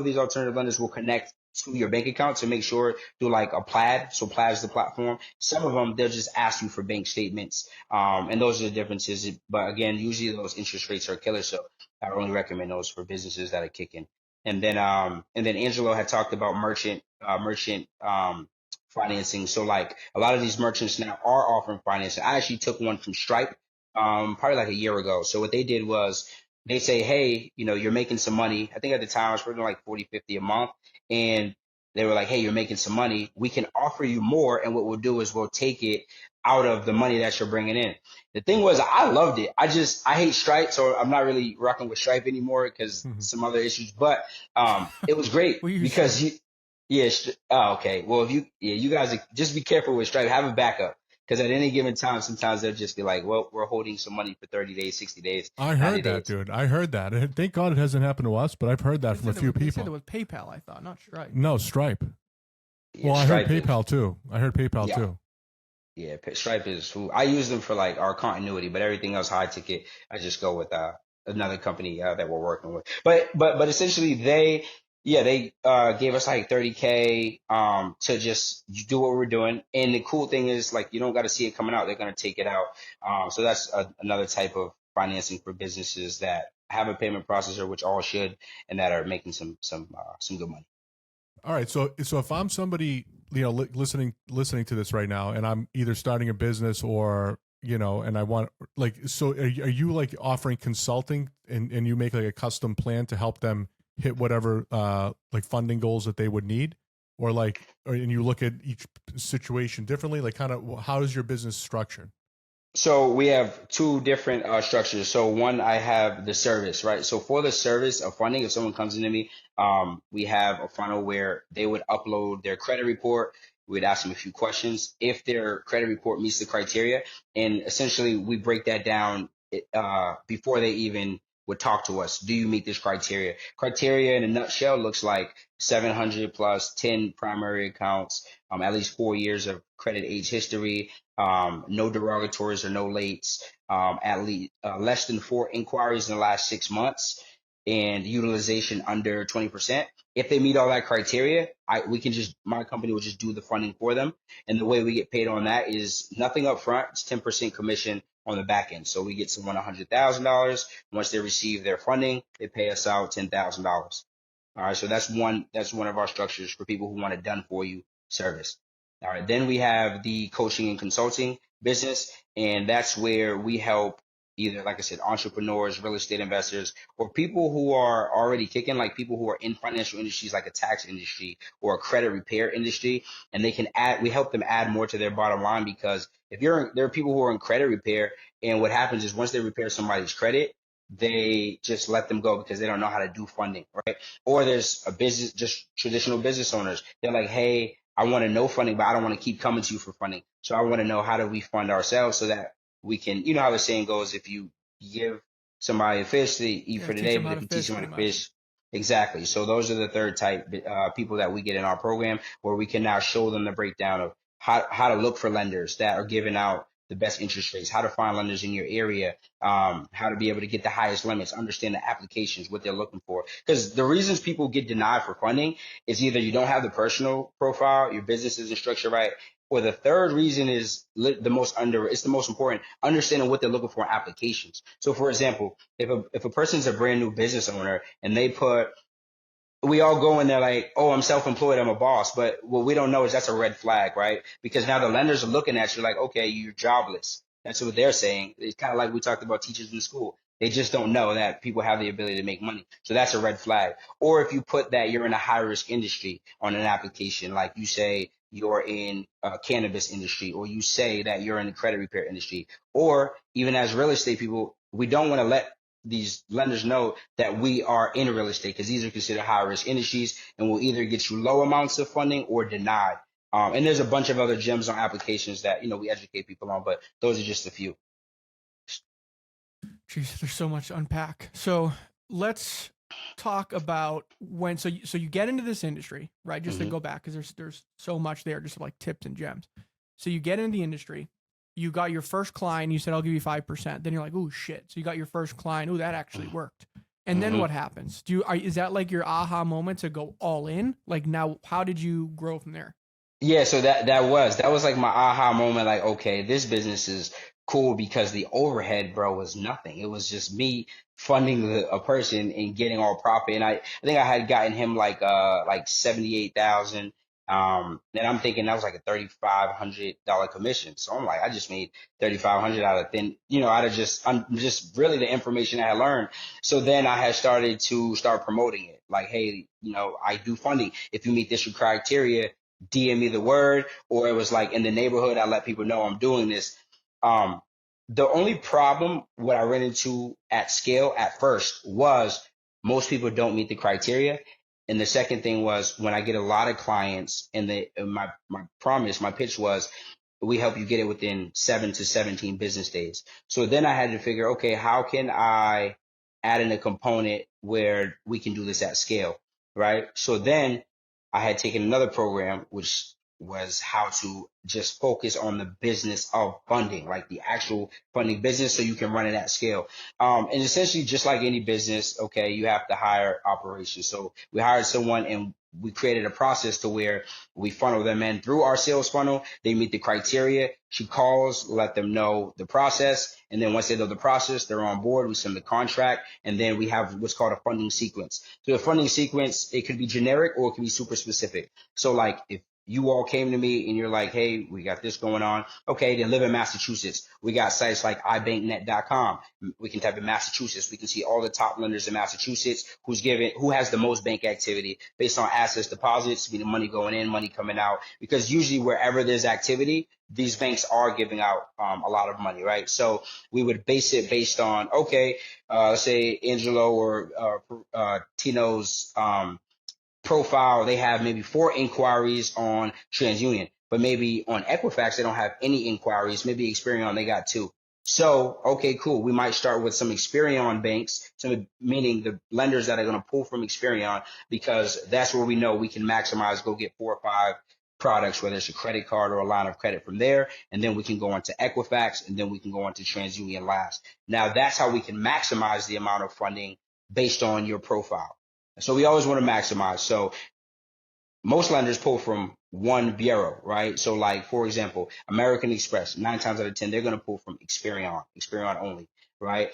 these alternative lenders will connect to your bank account to make sure, do like a Plaid. So Plaid is the platform. Some of them, they'll just ask you for bank statements. And those are the differences. But again, usually those interest rates are killer. So I only recommend those for businesses that are kicking. And then Angelo had talked about merchant financing. So like a lot of these merchants now are offering financing. I actually took one from Stripe, probably like a year ago. So what they did was they say, hey, you're making some money. I think at the time I was working like 40, 50 a month. And they were like, hey, you're making some money. We can offer you more. And what we'll do is we'll take it out of the money that you're bringing in. The thing was, I loved it. I hate Stripe, so I'm not really rocking with Stripe anymore because some other issues. But it was great because okay. Well, if you guys just be careful with Stripe. Have a backup, because at any given time, sometimes they'll just be like, well, we're holding some money for 30 days, 60 days. I heard that, dude. I heard that. And thank God it hasn't happened to us, but I've heard that from a few people. They said it was PayPal, I thought, not Stripe. No, Stripe. Yeah, well, Stripe I heard PayPal too. I heard PayPal too. Yeah, Stripe is who I use them for, like our continuity, but everything else high ticket, I just go with another company that we're working with. But essentially they gave us like 30K to just do what we're doing. And the cool thing is, like, you don't got to see it coming out. They're going to take it out. So that's another type of financing for businesses that have a payment processor, which all should, and that are making some good money. All right. So if I'm somebody, listening to this right now, and I'm either starting a business or, and I want, like, so are you like offering consulting and you make like a custom plan to help them hit whatever like funding goals that they would need, and you look at each situation differently, like kind of how is your business structured? So we have two different structures. So one, I have the service, right? So for the service of funding, if someone comes into me, we have a funnel where they would upload their credit report. We'd ask them a few questions if their credit report meets the criteria, and essentially we break that down before they even would talk to us. Do you meet this criteria? Criteria in a nutshell looks like 700 plus 10 primary accounts, at least 4 years of credit age history, no derogatories or no lates, at least less than 4 inquiries in the last 6 months, and utilization under 20%. If they meet all that criteria, my company will just do the funding for them. And the way we get paid on that is nothing up front. It's 10% commission on the back end. So we get someone $100,000. Once they receive their funding, they pay us out $10,000. All right. So that's one of our structures for people who want a done for you service. All right. Then we have the coaching and consulting business. And that's where we help either, like I said, entrepreneurs, real estate investors, or people who are already kicking, like people who are in financial industries like a tax industry or a credit repair industry, and we help them add more to their bottom line, because there are people who are in credit repair, and what happens is once they repair somebody's credit, they just let them go because they don't know how to do funding, right? Or there's a business, just traditional business owners. They're like, hey, I want to know funding, but I don't want to keep coming to you for funding. So I want to know, how do we fund ourselves so that we can, you know how the saying goes, if you give somebody a fish, they eat for the day, but if you teach them how to fish, exactly. So those are the third type people that we get in our program, where we can now show them the breakdown of how to look for lenders that are giving out the best interest rates, how to find lenders in your area, how to be able to get the highest limits, understand the applications, what they're looking for. Because the reasons people get denied for funding is either you don't have the personal profile, your business isn't structured right, or the third reason is it's the most important, understanding what they're looking for in applications. So for example, if a person's a brand new business owner and we all go in there like, oh, I'm self-employed, I'm a boss. But what we don't know is that's a red flag, right? Because now the lenders are looking at you like, okay, you're jobless. That's what they're saying. It's kind of like we talked about teachers in school. They just don't know that people have the ability to make money. So that's a red flag. Or if you put that you're in a high risk industry on an application, like you say you're in cannabis industry, or you say that you're in the credit repair industry, or even as real estate people, we don't want to let these lenders know that we are in real estate, because these are considered high risk industries and will either get you low amounts of funding or denied. And there's a bunch of other gems on applications that, we educate people on, but those are just a few. Jeez, there's so much to unpack. So let's talk about so you get into this industry, right? Just to go back, because there's so much there, just like tips and gems. So you get into the industry, you got your first client, you said, I'll give you 5%. Then you're like, oh shit. So you got your first client. Oh, that actually worked. And then what happens? Is that like your aha moment to go all in? Like, now, how did you grow from there? Yeah, so that was like my aha moment. Like, okay, this business is cool, because the overhead, bro, was nothing. It was just me funding a person and getting all profit. And I think I had gotten him like 78,000. And I'm thinking that was like a $3,500 commission. So I'm like, I just made 3,500 out of just really the information I had learned. So then I had started promoting it. Like, hey, I do funding. If you meet this criteria, DM me the word. Or it was like in the neighborhood, I let people know I'm doing this. The only problem what I ran into at scale at first was most people don't meet the criteria. And the second thing was, when I get a lot of clients, and my pitch was, we help you get it within 7 to 17 business days. So then I had to figure, okay, how can I add in a component where we can do this at scale, right? So then I had taken another program, which was how to just focus on the business of funding, like the actual funding business, so you can run it at scale. And essentially, just like any business, okay, you have to hire operations. So we hired someone, and we created a process to where we funnel them in through our sales funnel. They meet the criteria. She calls, let them know the process. And then once they know the process, they're on board. We send the contract. And then we have what's called a funding sequence. So the funding sequence, it could be generic or it can be super specific. So like, if you all came to me and you're like, hey, we got this going on. Okay, they live in Massachusetts. We got sites like ibanknet.com. We can type in Massachusetts. We can see all the top lenders in Massachusetts, who has the most bank activity based on assets, deposits, meaning money going in, money coming out. Because usually wherever there's activity, these banks are giving out a lot of money, right? So we would base it based on, okay, let's say Angelo or Tino's profile, they have maybe 4 inquiries on TransUnion, but maybe on Equifax, they don't have any inquiries. Maybe Experian, they got 2. So, okay, cool. We might start with some Experian banks, meaning the lenders that are going to pull from Experian, because that's where we know we can maximize, go get 4 or 5 products, whether it's a credit card or a line of credit from there. And then we can go into Equifax, and then we can go into TransUnion last. Now, that's how we can maximize the amount of funding based on your profile. So we always want to maximize. So most lenders pull from one bureau, right? So like, for example, American Express, 9 times out of 10, they're going to pull from Experian only, right?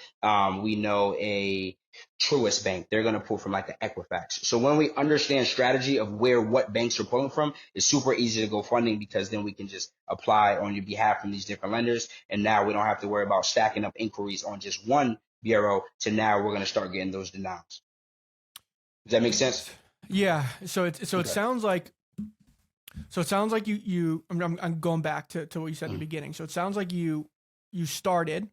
We know a Truist Bank, they're going to pull from like an Equifax. So when we understand strategy of what banks are pulling from, it's super easy to go funding, because then we can just apply on your behalf from these different lenders. And now we don't have to worry about stacking up inquiries on just one bureau, to now we're going to start getting those denials. Does that make sense? Yeah. So it Okay. sounds like I'm going back to what you said in the beginning. So it sounds like you started,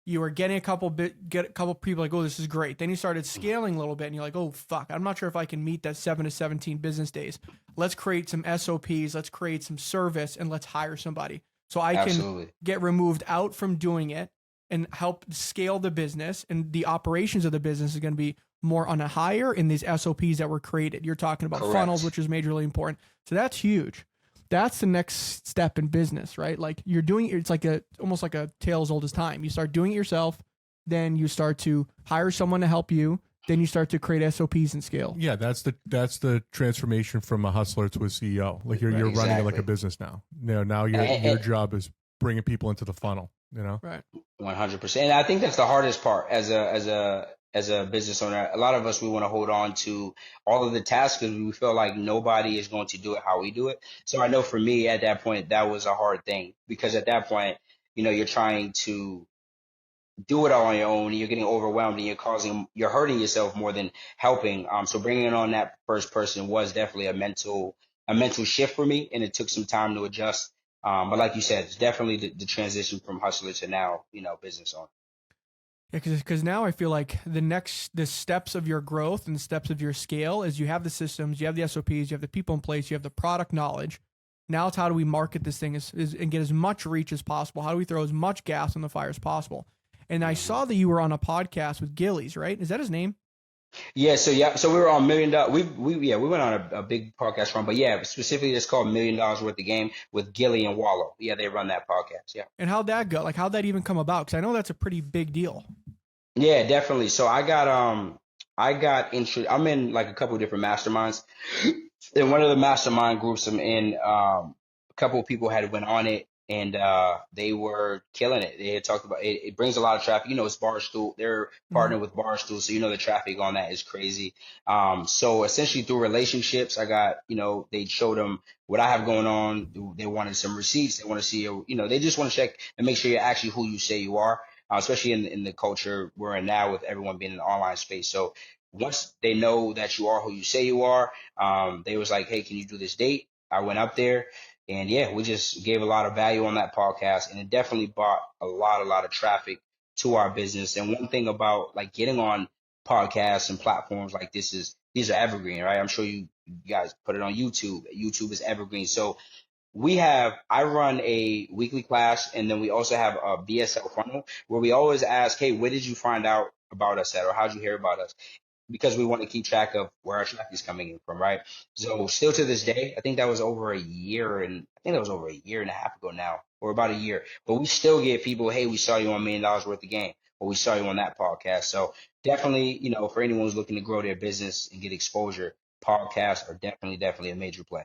you were getting a couple people like, oh, this is great. Then you started scaling a little bit, and you're like, oh fuck, I'm not sure if I can meet that 7 to 17 business days. Let's create some SOPs, let's create some service, and let's hire somebody so I can get removed out from doing it and help scale the business, and the operations of the business is going to be more on a higher in these SOPs that were created. You're talking about funnels, which is majorly important. So that's huge. That's the next step in business, right? Like you're doing, it's like almost like a tale as old as time. You start doing it yourself, then you start to hire someone to help you, then you start to create SOPs and scale. Yeah, that's the transformation from a hustler to a CEO. Like you're running it like a business now. Now your job is bringing people into the funnel. Right. 100%. And I think that's the hardest part as a business owner. A lot of us, we want to hold on to all of the tasks because we feel like nobody is going to do it how we do it. So I know for me at that point, that was a hard thing, because at that point, you're trying to do it all on your own, and you're getting overwhelmed, and you're hurting yourself more than helping. So bringing on that first person was definitely a mental shift for me, and it took some time to adjust. But like you said, it's definitely the transition from hustler to now, business owner. Yeah, because now I feel like the steps of your growth and the steps of your scale is you have the systems, you have the SOPs, you have the people in place, you have the product knowledge. Now it's how do we market this thing and get as much reach as possible? How do we throw as much gas on the fire as possible? And I saw that you were on a podcast with Gillies, right? Is that his name? Yeah, so we were on $1 Million. We went on a big podcast run, but yeah, specifically it's called $1 Million Worth of Game with Gilly and Wallow. Yeah, they run that podcast. Yeah. And how'd that go? Like, how'd that even come about? Because I know that's a pretty big deal. Yeah, definitely. So I got I'm in like a couple of different masterminds. In one of the mastermind groups I'm in, a couple of people had went on it, and they were killing it. They had talked about it. It brings a lot of traffic. It's Barstool. They're partnered with Barstool, so the traffic on that is crazy. So essentially through relationships, I got, they showed them what I have going on. They wanted some receipts. They want to see, they just want to check and make sure you're actually who you say you are, especially in the culture we're in now with everyone being in the online space. So once they know that you are who you say you are, they was like, hey, can you do this date? I went up there. And yeah, we just gave a lot of value on that podcast, and it definitely brought a lot of traffic to our business. And one thing about like getting on podcasts and platforms like this is these are evergreen, right? I'm sure you guys put it on YouTube. YouTube is evergreen. So I run a weekly class, and then we also have a BSL funnel where we always ask, hey, where did you find out about us at, or how'd you hear about us? Because we want to keep track of where our traffic is coming in from, right? So still to this day, I think that was over a year and a half ago now, or about a year. But we still get people, hey, we saw you on $1 Million Worth of Game, or we saw you on that podcast. So definitely, for anyone who's looking to grow their business and get exposure, podcasts are definitely a major play.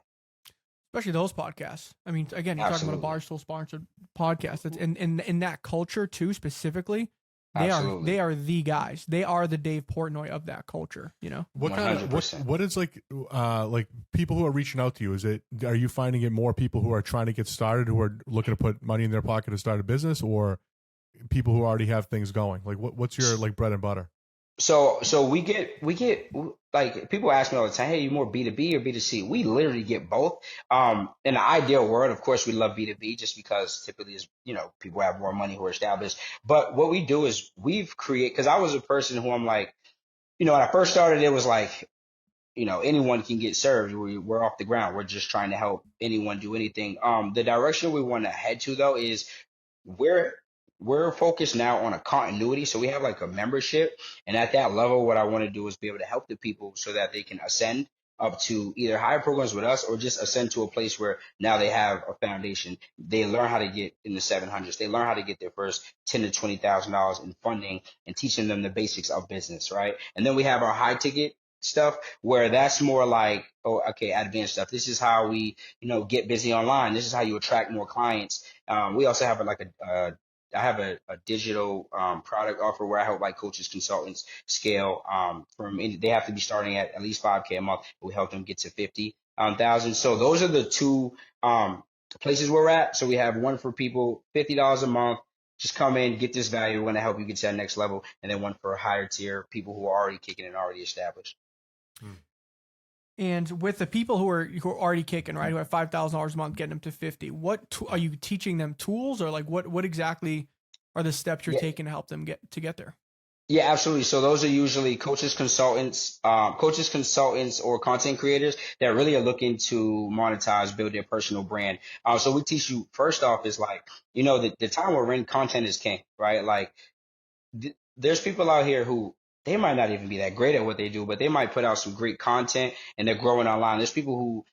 Especially those podcasts. I mean, again, you're talking about a Barstool sponsored podcast. That's in that culture too, specifically. They are the guys. They are the Dave Portnoy of that culture. What kind of what is like people who are reaching out to you? Are you finding it more people who are trying to get started, who are looking to put money in their pocket to start a business, or people who already have things going? Like what's your like bread and butter? So we get like people ask me all the time, hey, you more B2B or B2C? We literally get both. In the ideal world, of course, we love B2B just because typically is, people have more money who are established. But what we do is because I was a person who I'm like, when I first started, it was like, anyone can get served. We're off the ground. We're just trying to help anyone do anything. The direction we want to head to though is we're we're focused now on a continuity. So we have like a membership, and at that level, what I want to do is be able to help the people so that they can ascend up to either higher programs with us or just ascend to a place where now they have a foundation. They learn how to get in the 700s. They learn how to get their first $10 to $20,000 in funding and teaching them the basics of business, right? And then we have our high ticket stuff where that's more like, oh, okay, advanced stuff. This is how we, get busy online. This is how you attract more clients. We also have I have a digital product offer where I help like coaches, consultants scale they have to be starting at least 5K a month. But we help them get to 50,000. So those are the two places where we're at. So we have one for people, $50 a month. Just come in, get this value. We're going to help you get to that next level. And then one for a higher tier, people who are already kicking and already established. And with the people who are already kicking, right, who have $5,000 a month, getting them to 50, are you teaching them tools, or like what exactly are the steps you're taking to help them get there? Yeah, absolutely. So those are usually coaches, consultants, or content creators that really are looking to monetize, build their personal brand. So we teach you, first off, is like, the time we're in, content is king, right? Like there's people out here who they might not even be that great at what they do, but they might put out some great content and they're growing online. There's people who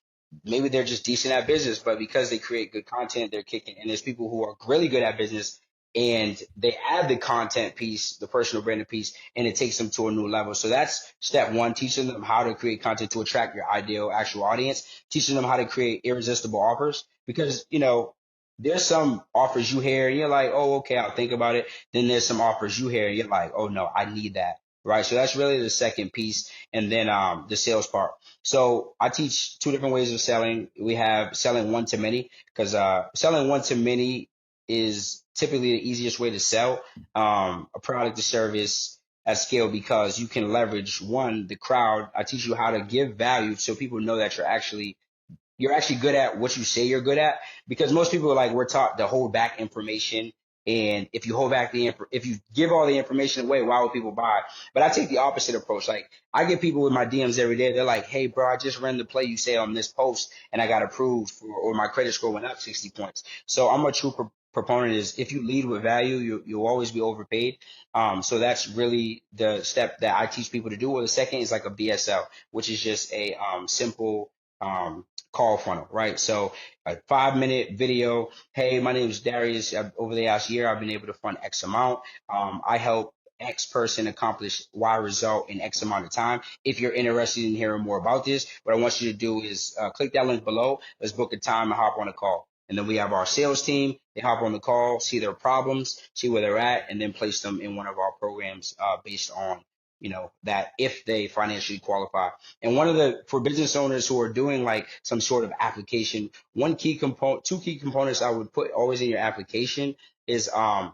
maybe they're just decent at business, but because they create good content, they're kicking. And there's people who are really good at business and they add the content piece, the personal branding piece, and it takes them to a new level. So that's step one, teaching them how to create content to attract your ideal actual audience, teaching them how to create irresistible offers, because, there's some offers you hear and you're like, oh, okay, I'll think about it. Then there's some offers you hear and you're like, oh no, I need that. Right. So that's really the second piece. And then the sales part. So I teach two different ways of selling. We have selling one to many, because selling one to many is typically the easiest way to sell a product or service at scale, because you can leverage the crowd. I teach you how to give value so people know that you're actually good at what you say you're good at, because most people we're taught to hold back information. And if you hold back if you give all the information away, why would people buy? But I take the opposite approach. Like I get people with my DMs every day. They're like, hey bro, I just ran the play you say on this post and I got approved or my credit score went up 60 points. So I'm a true proponent is if you lead with value, you'll always be overpaid. So that's really the step that I teach people to do. Well, the second is like a BSL, which is just a simple call funnel, right? So a 5-minute video. Hey, my name is Darius. Over the last year, I've been able to fund X amount. I help X person accomplish Y result in X amount of time. If you're interested in hearing more about this, what I want you to do is click that link below. Let's book a time and hop on a call. And then we have our sales team. They hop on the call, see their problems, see where they're at, and then place them in one of our programs based on that if they financially qualify. And for business owners who are doing like some sort of application, two key components I would put always in your application is, I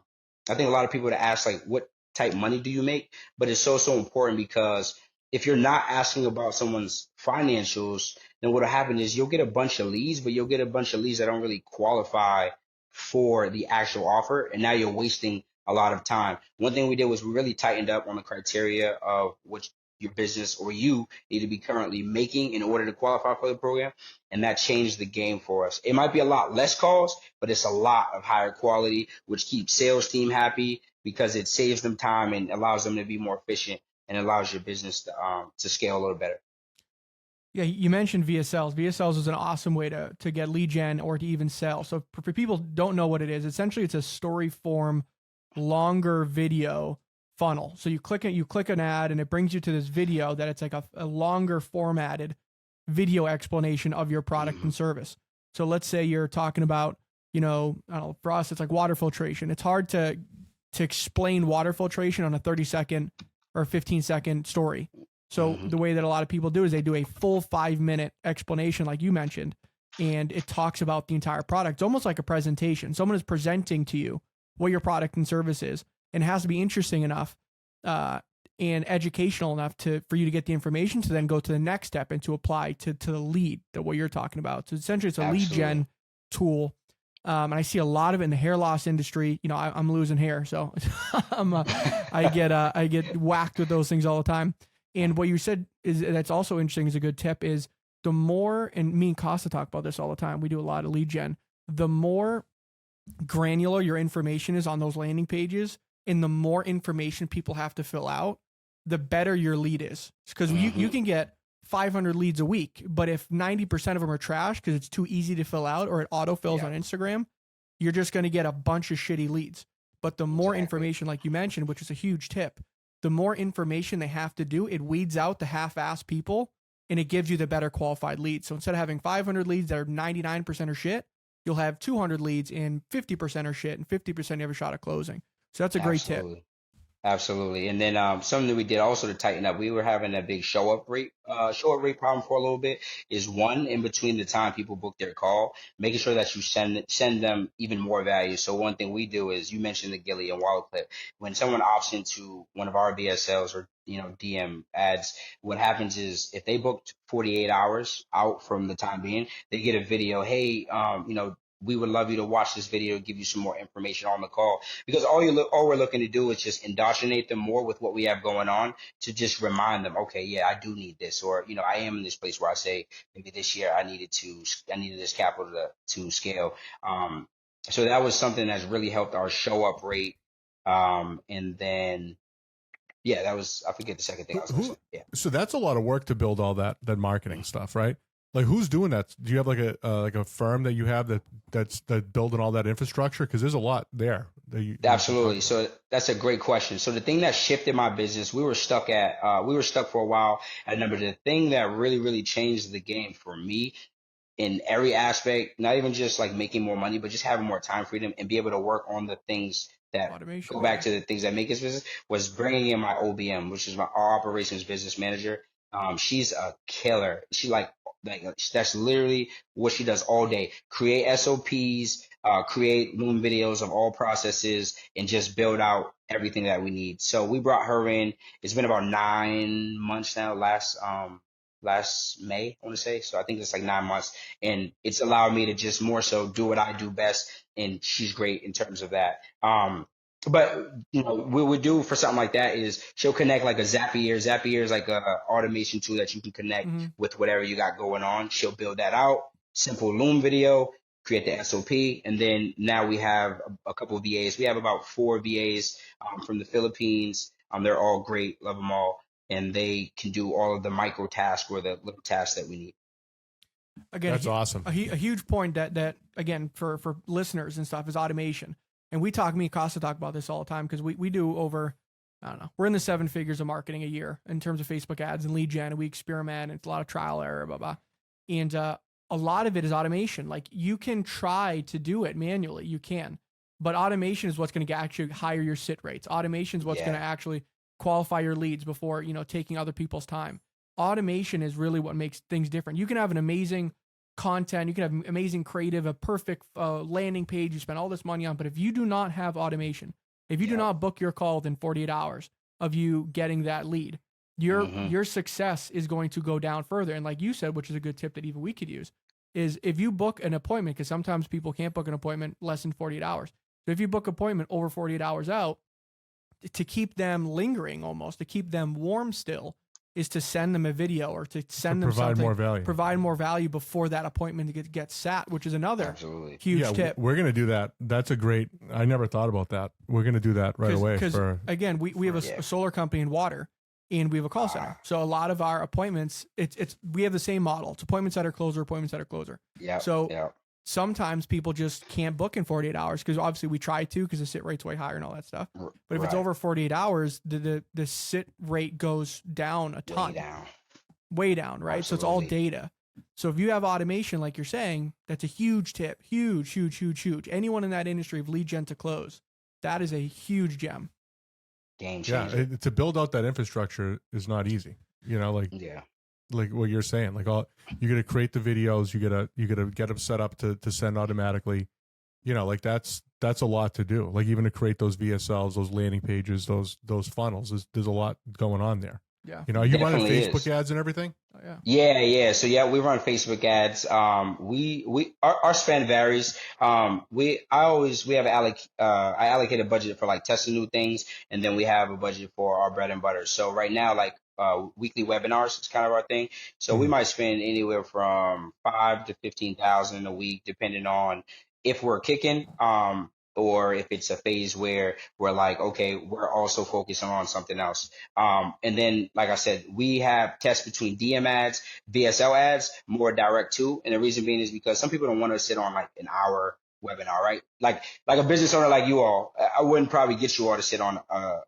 think a lot of people to ask like, what type money do you make? But it's so important, because if you're not asking about someone's financials, then what'll happen is you'll get a bunch of leads, but you'll get a bunch of leads that don't really qualify for the actual offer. And now you're wasting a lot of time. One thing we did was we really tightened up on the criteria of what your business or you need to be currently making in order to qualify for the program. And that changed the game for us. It might be a lot less calls, but it's a lot of higher quality, which keeps sales team happy because it saves them time and allows them to be more efficient and allows your business to scale a little better. Yeah, you mentioned VSLs. VSLs is an awesome way to get lead gen or to even sell. So for people who don't know what it is, essentially it's a story form longer video funnel. So you click an ad and it brings you to this video that it's like a longer formatted video explanation of your product and service. So let's say you're talking about, I don't know, for us, it's like water filtration. It's hard to explain water filtration on a 30-second or 15-second story. So the way that a lot of people do is they do a full 5-minute explanation, like you mentioned, and it talks about the entire product. It's almost like a presentation. Someone is presenting to you what your product and service is, and it has to be interesting enough and educational enough for you to get the information to then go to the next step and to apply to the lead, to what you're talking about. So essentially it's a lead gen tool. And I see a lot of it in the hair loss industry. I'm losing hair, so I get whacked with those things all the time. And what you said that's also interesting, is a good tip, is the more, and me and Costa talk about this all the time, we do a lot of lead gen, the more granular your information is on those landing pages, and the more information people have to fill out, the better your lead is. Because you can get 500 leads a week, but if 90% of them are trash because it's too easy to fill out or it autofills on Instagram, you're just going to get a bunch of shitty leads. But the more information, like you mentioned, which is a huge tip, the more information they have to do, it weeds out the half-assed people, and it gives you the better qualified leads. So instead of having 500 leads that are 99% are shit, you'll have 200 leads and 50% are shit and 50% you have a shot at closing. So that's a great tip. Absolutely. And then something that we did also to tighten up, we were having a big show up rate problem for a little bit, is one, in between the time people book their call, making sure that you send them even more value. So one thing we do is, you mentioned the Gilly and Wallet clip. When someone opts into one of our BSLs or DM ads, what happens is, if they booked 48 hours out from the time being, they get a video. Hey, we would love you to watch this video, give you some more information on the call, because all we're looking to do is just indoctrinate them more with what we have going on, to just remind them, okay, yeah, I do need this, or I am in this place where I say, maybe this year I needed this capital to scale. So that was something that's really helped our show up rate. And then that was, I forget the second thing I was going to say. Yeah. So that's a lot of work to build all that marketing stuff, right? Like, who's doing that? Do you have like a firm that you have that's building all that infrastructure? Because there's a lot there. Absolutely. So that's a great question. So the thing that shifted my business, we were stuck for a while at a number. The thing that really, really changed the game for me in every aspect, not even just like making more money, but just having more time freedom and be able to work on the things that automation, go back to the things that make us business, was bringing in my OBM, which is our operations business manager. She's a killer. She like that's literally what she does all day. Create SOPs, create Loom videos of all processes, and just build out everything that we need. So we brought her in. It's been about 9 months now. Last May, I want to say. So I think it's like 9 months, and it's allowed me to just more so do what I do best. And she's great in terms of that. But what we do for something like that is, she'll connect like a Zapier. Zapier is like a automation tool that you can connect with whatever you got going on. She'll build that out. Simple Loom video, create the SOP, and then now we have a couple of VAs. We have about 4 VAs from the Philippines. They're all great, love them all, and they can do all of the micro tasks or the little tasks that we need. Again, that's awesome. A huge point that again for listeners and stuff is automation. And me and Costa talk about this all the time, because we do over, I don't know, we're in the 7 figures of marketing a year in terms of Facebook ads and lead gen, and we experiment, and it's a lot of trial error, blah, blah. And a lot of it is automation. Like, you can try to do it manually, you can, but automation is what's going to actually higher your sit rates. Automation is what's going to actually qualify your leads before, taking other people's time. Automation is really what makes things different. You can have an amazing content, you can have amazing creative, a perfect landing page you spend all this money on, but if you do not have automation, if you do not book your call within 48 hours of you getting that lead, your success is going to go down further. And like you said, which is a good tip that even we could use, is if you book an appointment, because sometimes people can't book an appointment less than 48 hours. So if you book an appointment over 48 hours out, to keep them lingering, almost to keep them warm still, is to send them a video or to send them something, provide more value before that appointment gets sat, which is another huge tip. We're going to do that. That's a great, I never thought about that. We're going to do that right away. Because again, we have a solar company in water, and we have a call center. So a lot of our appointments, we have the same model. It's appointment setter, closer, appointment setter, closer. Sometimes people just can't book in 48 hours, because obviously we try to, because the sit rate's way higher and all that stuff. But if it's over 48 hours, the sit rate goes down a ton. Way down, right? Absolutely. So it's all data. So if you have automation, like you're saying, that's a huge tip. Huge, huge, huge, huge. Anyone in that industry of lead gen to close, that is a huge gem. Game changer. Yeah, to build out that infrastructure is not easy. Like what you're saying, like you got to create the videos, you got to get them set up to send automatically. Like that's a lot to do. Like, even to create those VSLs, those landing pages, those funnels, there's a lot going on there. Yeah. You running Facebook ads and everything? Oh, yeah. So we run Facebook ads. Our spend varies. I allocate a budget for like testing new things, and then we have a budget for our bread and butter. So right now, like weekly webinars is kind of our thing. So we might spend anywhere from 5,000 to 15,000 a week, depending on if we're kicking, or if it's a phase where we're like, okay, we're also focusing on something else. And then, like I said, we have tests between DM ads, VSL ads, more direct too. And the reason being is because some people don't want to sit on like an hour webinar, right? Like a business owner like you all, I wouldn't probably get you all to sit on hour,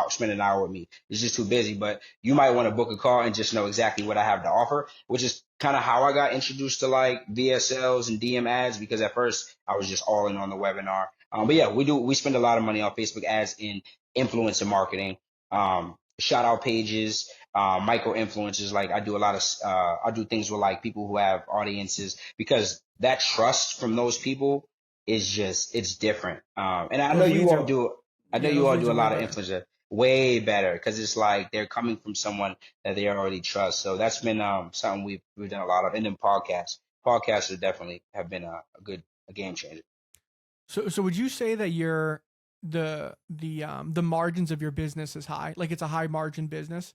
spend an hour with me. It's just too busy. But you might want to book a call and just know exactly what I have to offer, which is kind of how I got introduced to like VSLs and DM ads, because at first I was just all in on the webinar. But yeah, we spend a lot of money on Facebook ads in influencer marketing, shout out pages, micro influencers. Like I do a lot of, I do things with like people who have audiences, because that trust from those people is just, it's different. And I know Those you leads all are, do, I know yeah, you those all leads do a are way lot of better. influencer, way better, because it's like they're coming from someone that they already trust. So that's been something we've done a lot of. And then podcasts are definitely have been a game changer. So would you say that the margins of your business is high? Like it's a high margin business?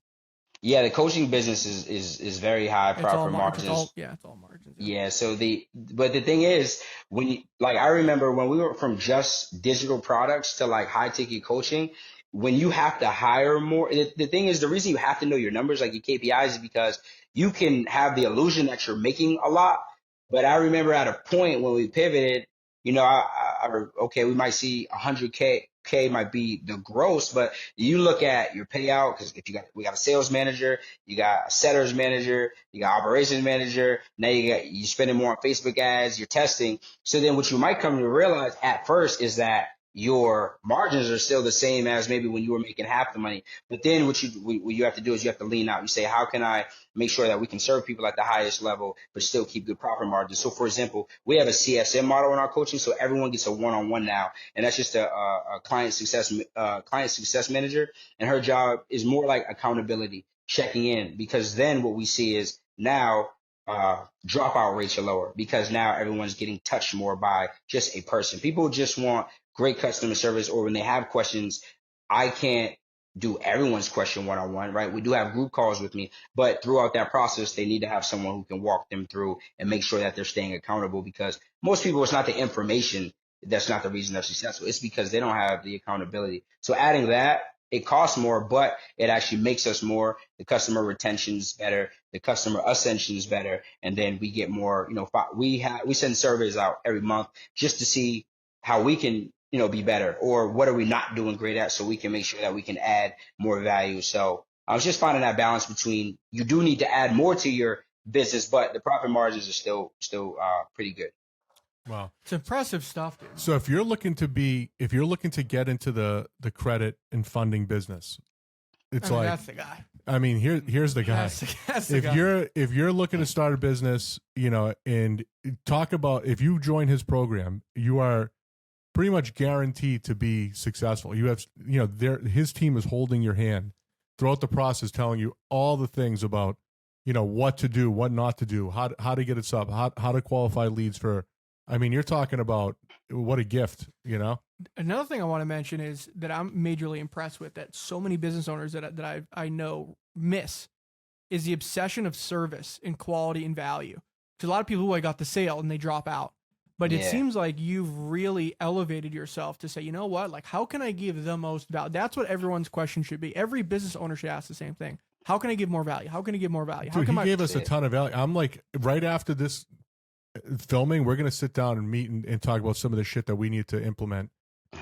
Yeah, the coaching business is very high It's all profit margins. margins. It's all margins. Yeah. Yeah, but the thing is, when you, like, I remember when we went from just digital products to like high ticket coaching, when you have to hire more, the thing is, the reason you have to know your numbers, like your KPIs, is because you can have the illusion that you're making a lot. But I remember at a point when we pivoted, okay, we might see 100K might be the gross, but you look at your payout, because if we got a sales manager, you got a setters manager, you got operations manager. Now you spending more on Facebook ads, you're testing. So then what you might come to realize at first is that your margins are still the same as maybe when you were making half the money. But then what you have to do is you have to lean out. You say, how can I make sure that we can serve people at the highest level, but still keep good profit margins? So for example, we have a CSM model in our coaching. So everyone gets a one-on-one now. And that's just a client success manager. And her job is more like accountability, checking in, because then what we see is now dropout rates are lower, because now everyone's getting touched more by just a person. People just want great customer service, or when they have questions, I can't do everyone's question one-on-one, right? We do have group calls with me, but throughout that process, they need to have someone who can walk them through and make sure that they're staying accountable, because most people, it's not the information that's not the reason they're successful. It's because they don't have the accountability. So adding that, it costs more, but it actually makes us more. The customer retention's better, the customer ascension's better, and then we get more. We send surveys out every month just to see how we can be better, or what are we not doing great at, so we can make sure that we can add more value. So I was just finding that balance between, you do need to add more to your business, but the profit margins are still pretty good. Wow. It's impressive stuff, dude. So if you're looking to get into the credit and funding business, it's like, that's the guy. I mean, here's the guy. That's the guy. If you're looking to start a business, and talk about, if you join his program, you are pretty much guaranteed to be successful. You have, his team is holding your hand throughout the process, telling you all the things about, what to do, what not to do, how to get it set up, how to qualify leads for. I mean, you're talking about what a gift, Another thing I want to mention is that I'm majorly impressed with, that so many business owners that I know miss, is the obsession of service and quality and value. Because a lot of people, I got the sale and they drop out. But it seems like you've really elevated yourself to say, you know what, like, how can I give the most value? That's what everyone's question should be. Every business owner should ask the same thing. How can I give more value? How can I give more value? Dude, he gave us a ton of value. I'm like, right after this filming, we're going to sit down and meet and talk about some of the shit that we need to implement,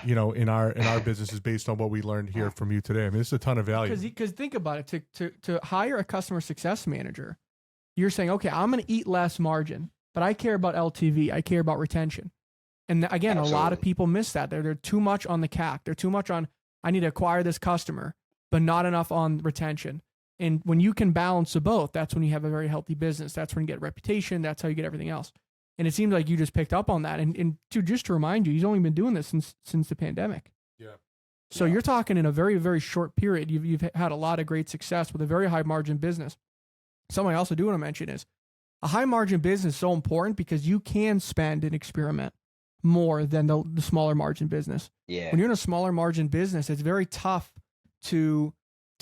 in our businesses based on what we learned here from you today. I mean, it's a ton of value. Because think about it, to hire a customer success manager, you're saying, okay, I'm going to eat less margin, but I care about LTV. I care about retention. And again, Absolutely. A lot of people miss that. They're too much on the CAC. They're too much on, I need to acquire this customer, but not enough on retention. And when you can balance the both, that's when you have a very healthy business. That's when you get reputation. That's how you get everything else. And it seems like you just picked up on that. And just to remind you, he's only been doing this since the pandemic. Yeah. So you're talking in a very, very short period. You've had a lot of great success with a very high margin business. Something I also do want to mention is a high margin business is so important because you can spend and experiment more than the smaller margin business. Yeah. When you're in a smaller margin business, it's very tough to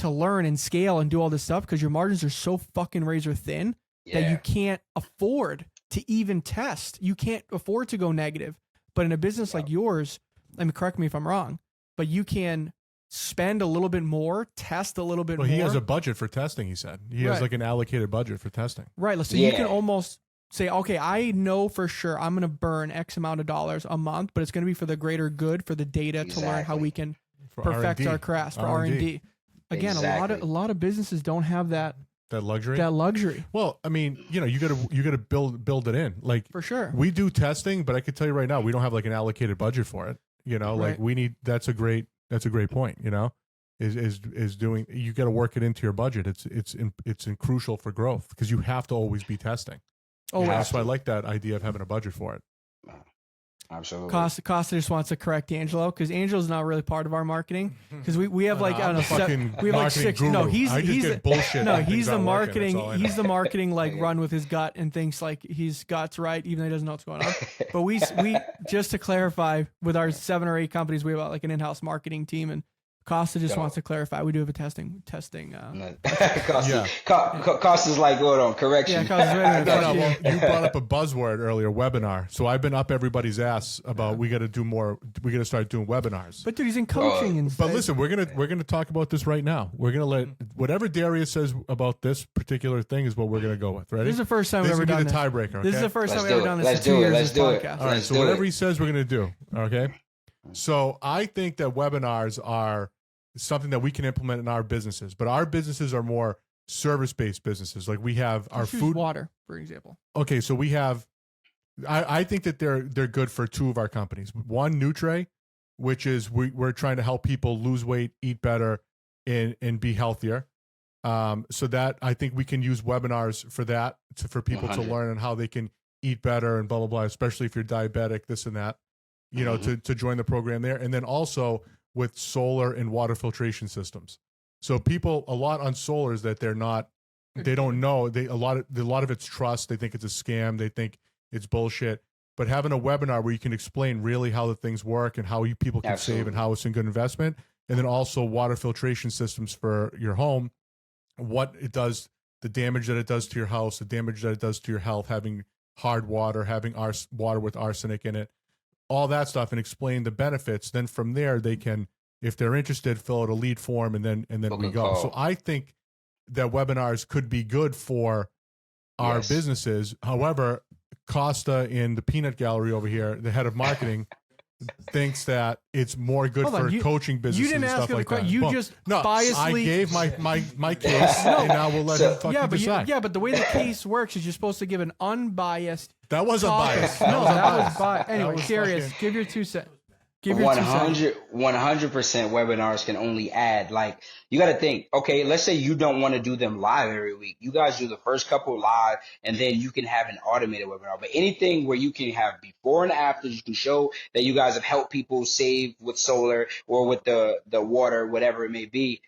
learn and scale and do all this stuff because your margins are so fucking razor thin that you can't afford to even test. You can't afford to go negative But in a business like yours, I mean, correct me if I'm wrong, but you can spend a little bit more, test a little bit more. Well, he has a budget for testing, he said. He has like an allocated budget for testing. Right. So you can almost say, okay, I know for sure I'm going to burn X amount of dollars a month, but it's going to be for the greater good, for the data to learn how we can perfect R&D. our crafts, for R&D. Again, a lot of businesses don't have that luxury. Well, I mean, you gotta build it in. Like, for sure. We do testing, but I could tell you right now, we don't have like an allocated budget for it. Like we need. That's a great point. Is doing. You got to work it into your budget. It's crucial for growth because you have to always be testing. Oh, that's why I like that idea of having a budget for it. Absolutely. Costa just wants to correct Angelo because Angelo's not really part of our marketing because we have like I don't know we have like 6. Guru. No, he's bullshit. No, he's the marketing. He's the marketing like run with his gut and thinks like he's got's right even though he doesn't know what's going on. But we just to clarify, with our 7 or 8 companies, we have like an in-house marketing team, and Costa just wants to clarify we do have a testing. Costa's like, hold on, correction. Yeah, well, you brought up a buzzword earlier, webinar. So I've been up everybody's ass about we got to do more. We got to start doing webinars. But dude, he's in coaching and stuff. But listen, we're gonna talk about this right now. We're gonna let whatever Darius says about this particular thing is what we're gonna go with. Ready? This is the first time we've ever done this. This is the tiebreaker. Okay? This is the first time we've ever done this. Let's do it. Let's do it. All right. So whatever he says, we're gonna do. Okay. So I think that webinars are something that we can implement in our businesses, but our businesses are more service-based businesses. Like we have our food, water, for example. Okay, so we have. I think that they're good for 2 of our companies. One, Nutre, which is we're trying to help people lose weight, eat better, and be healthier. So that I think we can use webinars for that for people 100. to learn on how they can eat better and blah blah blah. Especially if you're diabetic, this and that. To join the program there, and then also with solar and water filtration systems. So people a lot on solar is that they don't know. A lot of it's trust. They think it's a scam. They think it's bullshit. But having a webinar where you can explain really how the things work and how people can save and how it's a good investment, and then also water filtration systems for your home, what it does, the damage that it does to your house, the damage that it does to your health, having hard water, having water with arsenic in it, all that stuff, and explain the benefits. Then from there, they can, if they're interested, fill out a lead form, and then we go. So I think that webinars could be good for our businesses. However, Costa in the peanut gallery over here, the head of marketing, thinks that it's more good for coaching businesses. You didn't and ask stuff like that. You just biasly. I gave my case, and now we'll let him fucking decide. But the way the case works is you're supposed to give an unbiased. That wasn't biased. No, that was biased. Anyway, Darius, give your 2 cents. 100% webinars can only add, like, you got to think, okay, let's say you don't want to do them live every week. You guys do the first couple live, and then you can have an automated webinar. But anything where you can have before and after, you can show that you guys have helped people save with solar or with the water, whatever it may be.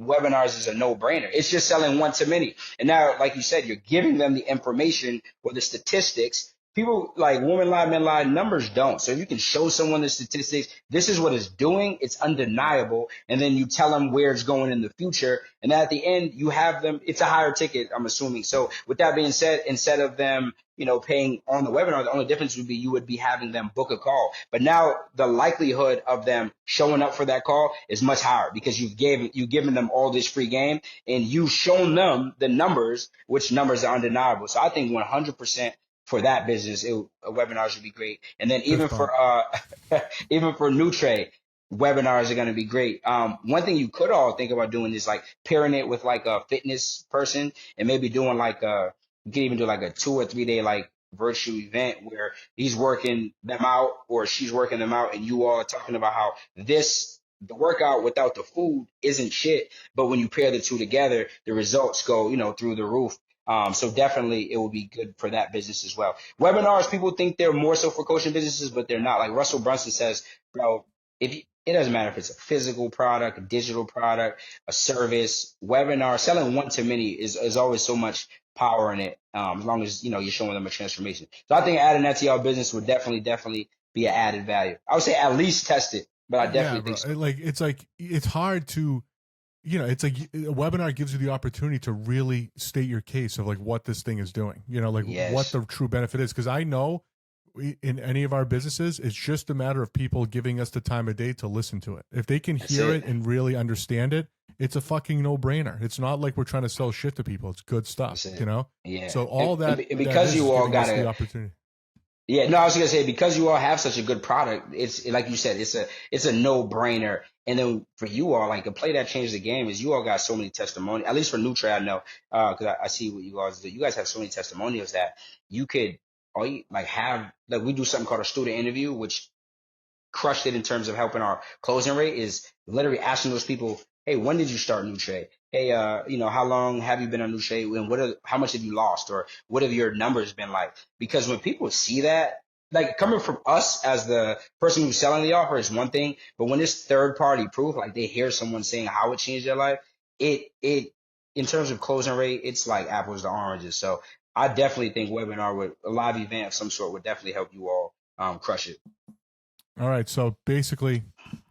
Webinars is a no-brainer. It's just selling one to many. And now, like you said, you're giving them the information or the statistics. People like women lie, men lie, numbers don't. So if you can show someone the statistics, this is what it's doing, it's undeniable. And then you tell them where it's going in the future. And at the end, you have them, it's a higher ticket, I'm assuming. So with that being said, instead of them, paying on the webinar, the only difference would be you would be having them book a call. But now the likelihood of them showing up for that call is much higher because you've given them all this free game and you've shown them the numbers, which numbers are undeniable. So I think 100% for that business, a webinar should be great. And then even for Nutre, webinars are going to be great. One thing you could all think about doing is like pairing it with like a fitness person and maybe doing like you can even do like a 2 or 3 day like virtual event where he's working them out or she's working them out and you all are talking about how the workout without the food isn't shit, but when you pair the 2 together, the results go, through the roof. So definitely it will be good for that business as well. Webinars, people think they're more so for coaching businesses, but they're not. Like Russell Brunson says, bro, it doesn't matter if it's a physical product, a digital product, a service, webinar, selling one to many is always so much power in it. As long as, you're showing them a transformation. So I think adding that to your business would definitely be an added value. I would say at least test it, but I definitely think so. It's hard to, it's like a webinar gives you the opportunity to really state your case of like what this thing is doing, what the true benefit is. Cause I know in any of our businesses, it's just a matter of people giving us the time of day to listen to it. If they can hear it and really understand it, it's a fucking no-brainer. It's not like we're trying to sell shit to people. It's good stuff, you know? Yeah. So all that, and because that you all got the opportunity. Yeah, no, I was gonna say because you all have such a good product, it's like you said, it's a no-brainer. And then for you all, like the play that changed the game is you all got so many testimonials. At least for Nutre, I know, because I see what you guys do. You guys have so many testimonials that you could, all you like have, like we do something called a student interview, which crushed it in terms of helping our closing rate is literally asking those people, hey, when did you start Nutre? Hey, how long have you been on Nutre? And how much have you lost? Or what have your numbers been like? Because when people see that, like coming from us as the person who's selling the offer is one thing, but when it's third party proof, like they hear someone saying how it changed their life, it in terms of closing rate, it's like apples to oranges. So I definitely think webinar with a live event of some sort would definitely help you all crush it. All right. So basically,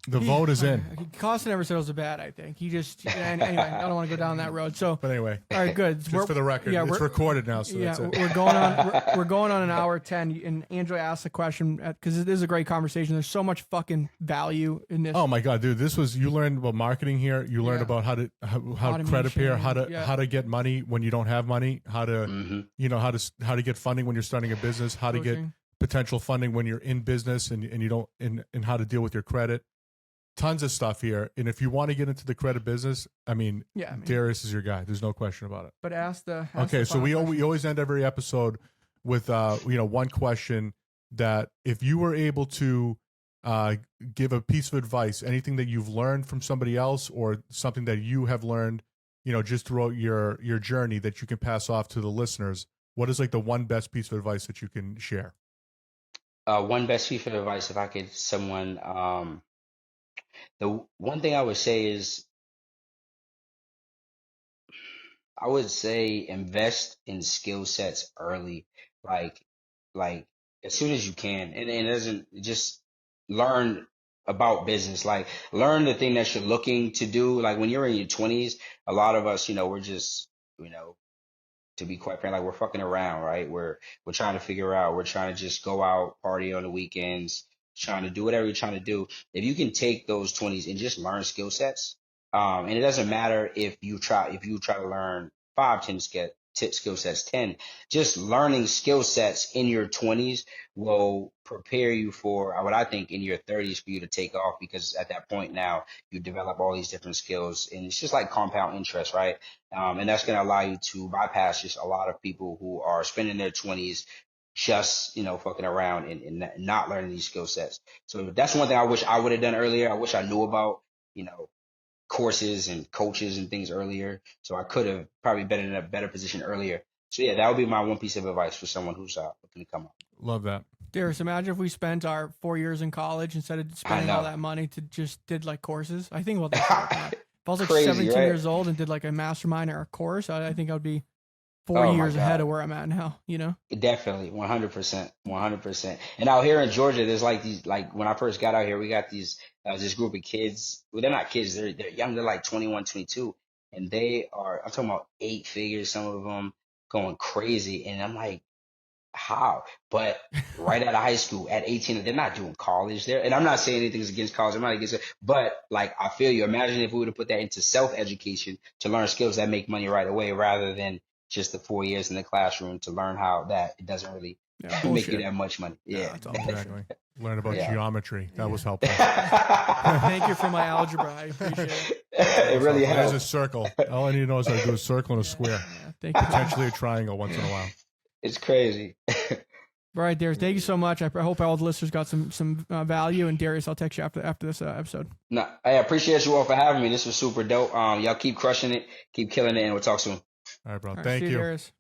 the vote is in. Costin never said it was bad, I think. He just, anyway, I don't want to go down that road. So, but anyway, all right, good. Just for the record, it's recorded now. So yeah, that's it. we're going on an hour 10. And Angela asked the question because this is a great conversation. There's so much fucking value in this. Oh my God, dude, you learned about marketing here. You learned about how credit repair, how to get money when you don't have money, how to, how to get funding when you're starting a business, how to get potential funding when you're in business and you don't, and how to deal with your credit. Tons of stuff here. And if you want to get into the credit business, Darius is your guy. There's no question about it. But so we always end every episode with, one question that if you were able to give a piece of advice, anything that you've learned from somebody else or something that you have learned, just throughout your journey that you can pass off to the listeners, what is like the one best piece of advice that you can share? One best piece of advice, if I could, the one thing I would say is, I would say invest in skill sets early, like as soon as you can, and it doesn't just learn about business, like learn the thing that you're looking to do. Like when you're in your 20s, a lot of us, we're just, to be quite frank, like we're fucking around, right? We're trying to figure out, we're trying to just go out, party on the weekends, trying to do whatever you're trying to do. If you can take those 20s and just learn skill sets, and it doesn't matter if you try to learn 5, 10 skill sets, 10, just learning skill sets in your 20s will prepare you for what I think in your 30s for you to take off, because at that point now you develop all these different skills and it's just like compound interest, right? And that's going to allow you to bypass just a lot of people who are spending their 20s just, fucking around and not learning these skill sets. So that's one thing I wish I would have done earlier. I wish I knew about, courses and coaches and things earlier. So I could have probably been in a better position earlier. So yeah, that would be my one piece of advice for someone who's looking to come up. Love that. Darius, imagine if we spent our 4 years in college instead of spending all that money to just did like courses. I think about that. If I was like Crazy, 17 right? years old and did like a mastermind or a course, I think I would be 4 years ahead of where I'm at now, Definitely, 100%. And out here in Georgia, there's like these, like when I first got out here, we got this group of kids. Well, they're not kids. They're young. They're like 21, 22. And I'm talking about 8 figures, some of them going crazy. And I'm like, how? But right out of high school at 18, they're not doing college there. And I'm not saying anything against college. I'm not against it. But like, I feel you. Imagine if we would have put that into self-education to learn skills that make money right away rather than just the 4 years in the classroom to learn how that it doesn't really make you that much money. Yeah, exactly. Learn about geometry. That was helpful. Thank you for my algebra. I appreciate it. It really helps. There's a circle. All I need to know is how to do a circle and a square. Thank you. Potentially a triangle once in a while. It's crazy. All right, Darius. Thank you so much. I hope all the listeners got some value. And Darius, I'll text you after this episode. No, I appreciate you all for having me. This was super dope. Y'all keep crushing it, keep killing it, and we'll talk soon. All right, bro. Thank you. Darius.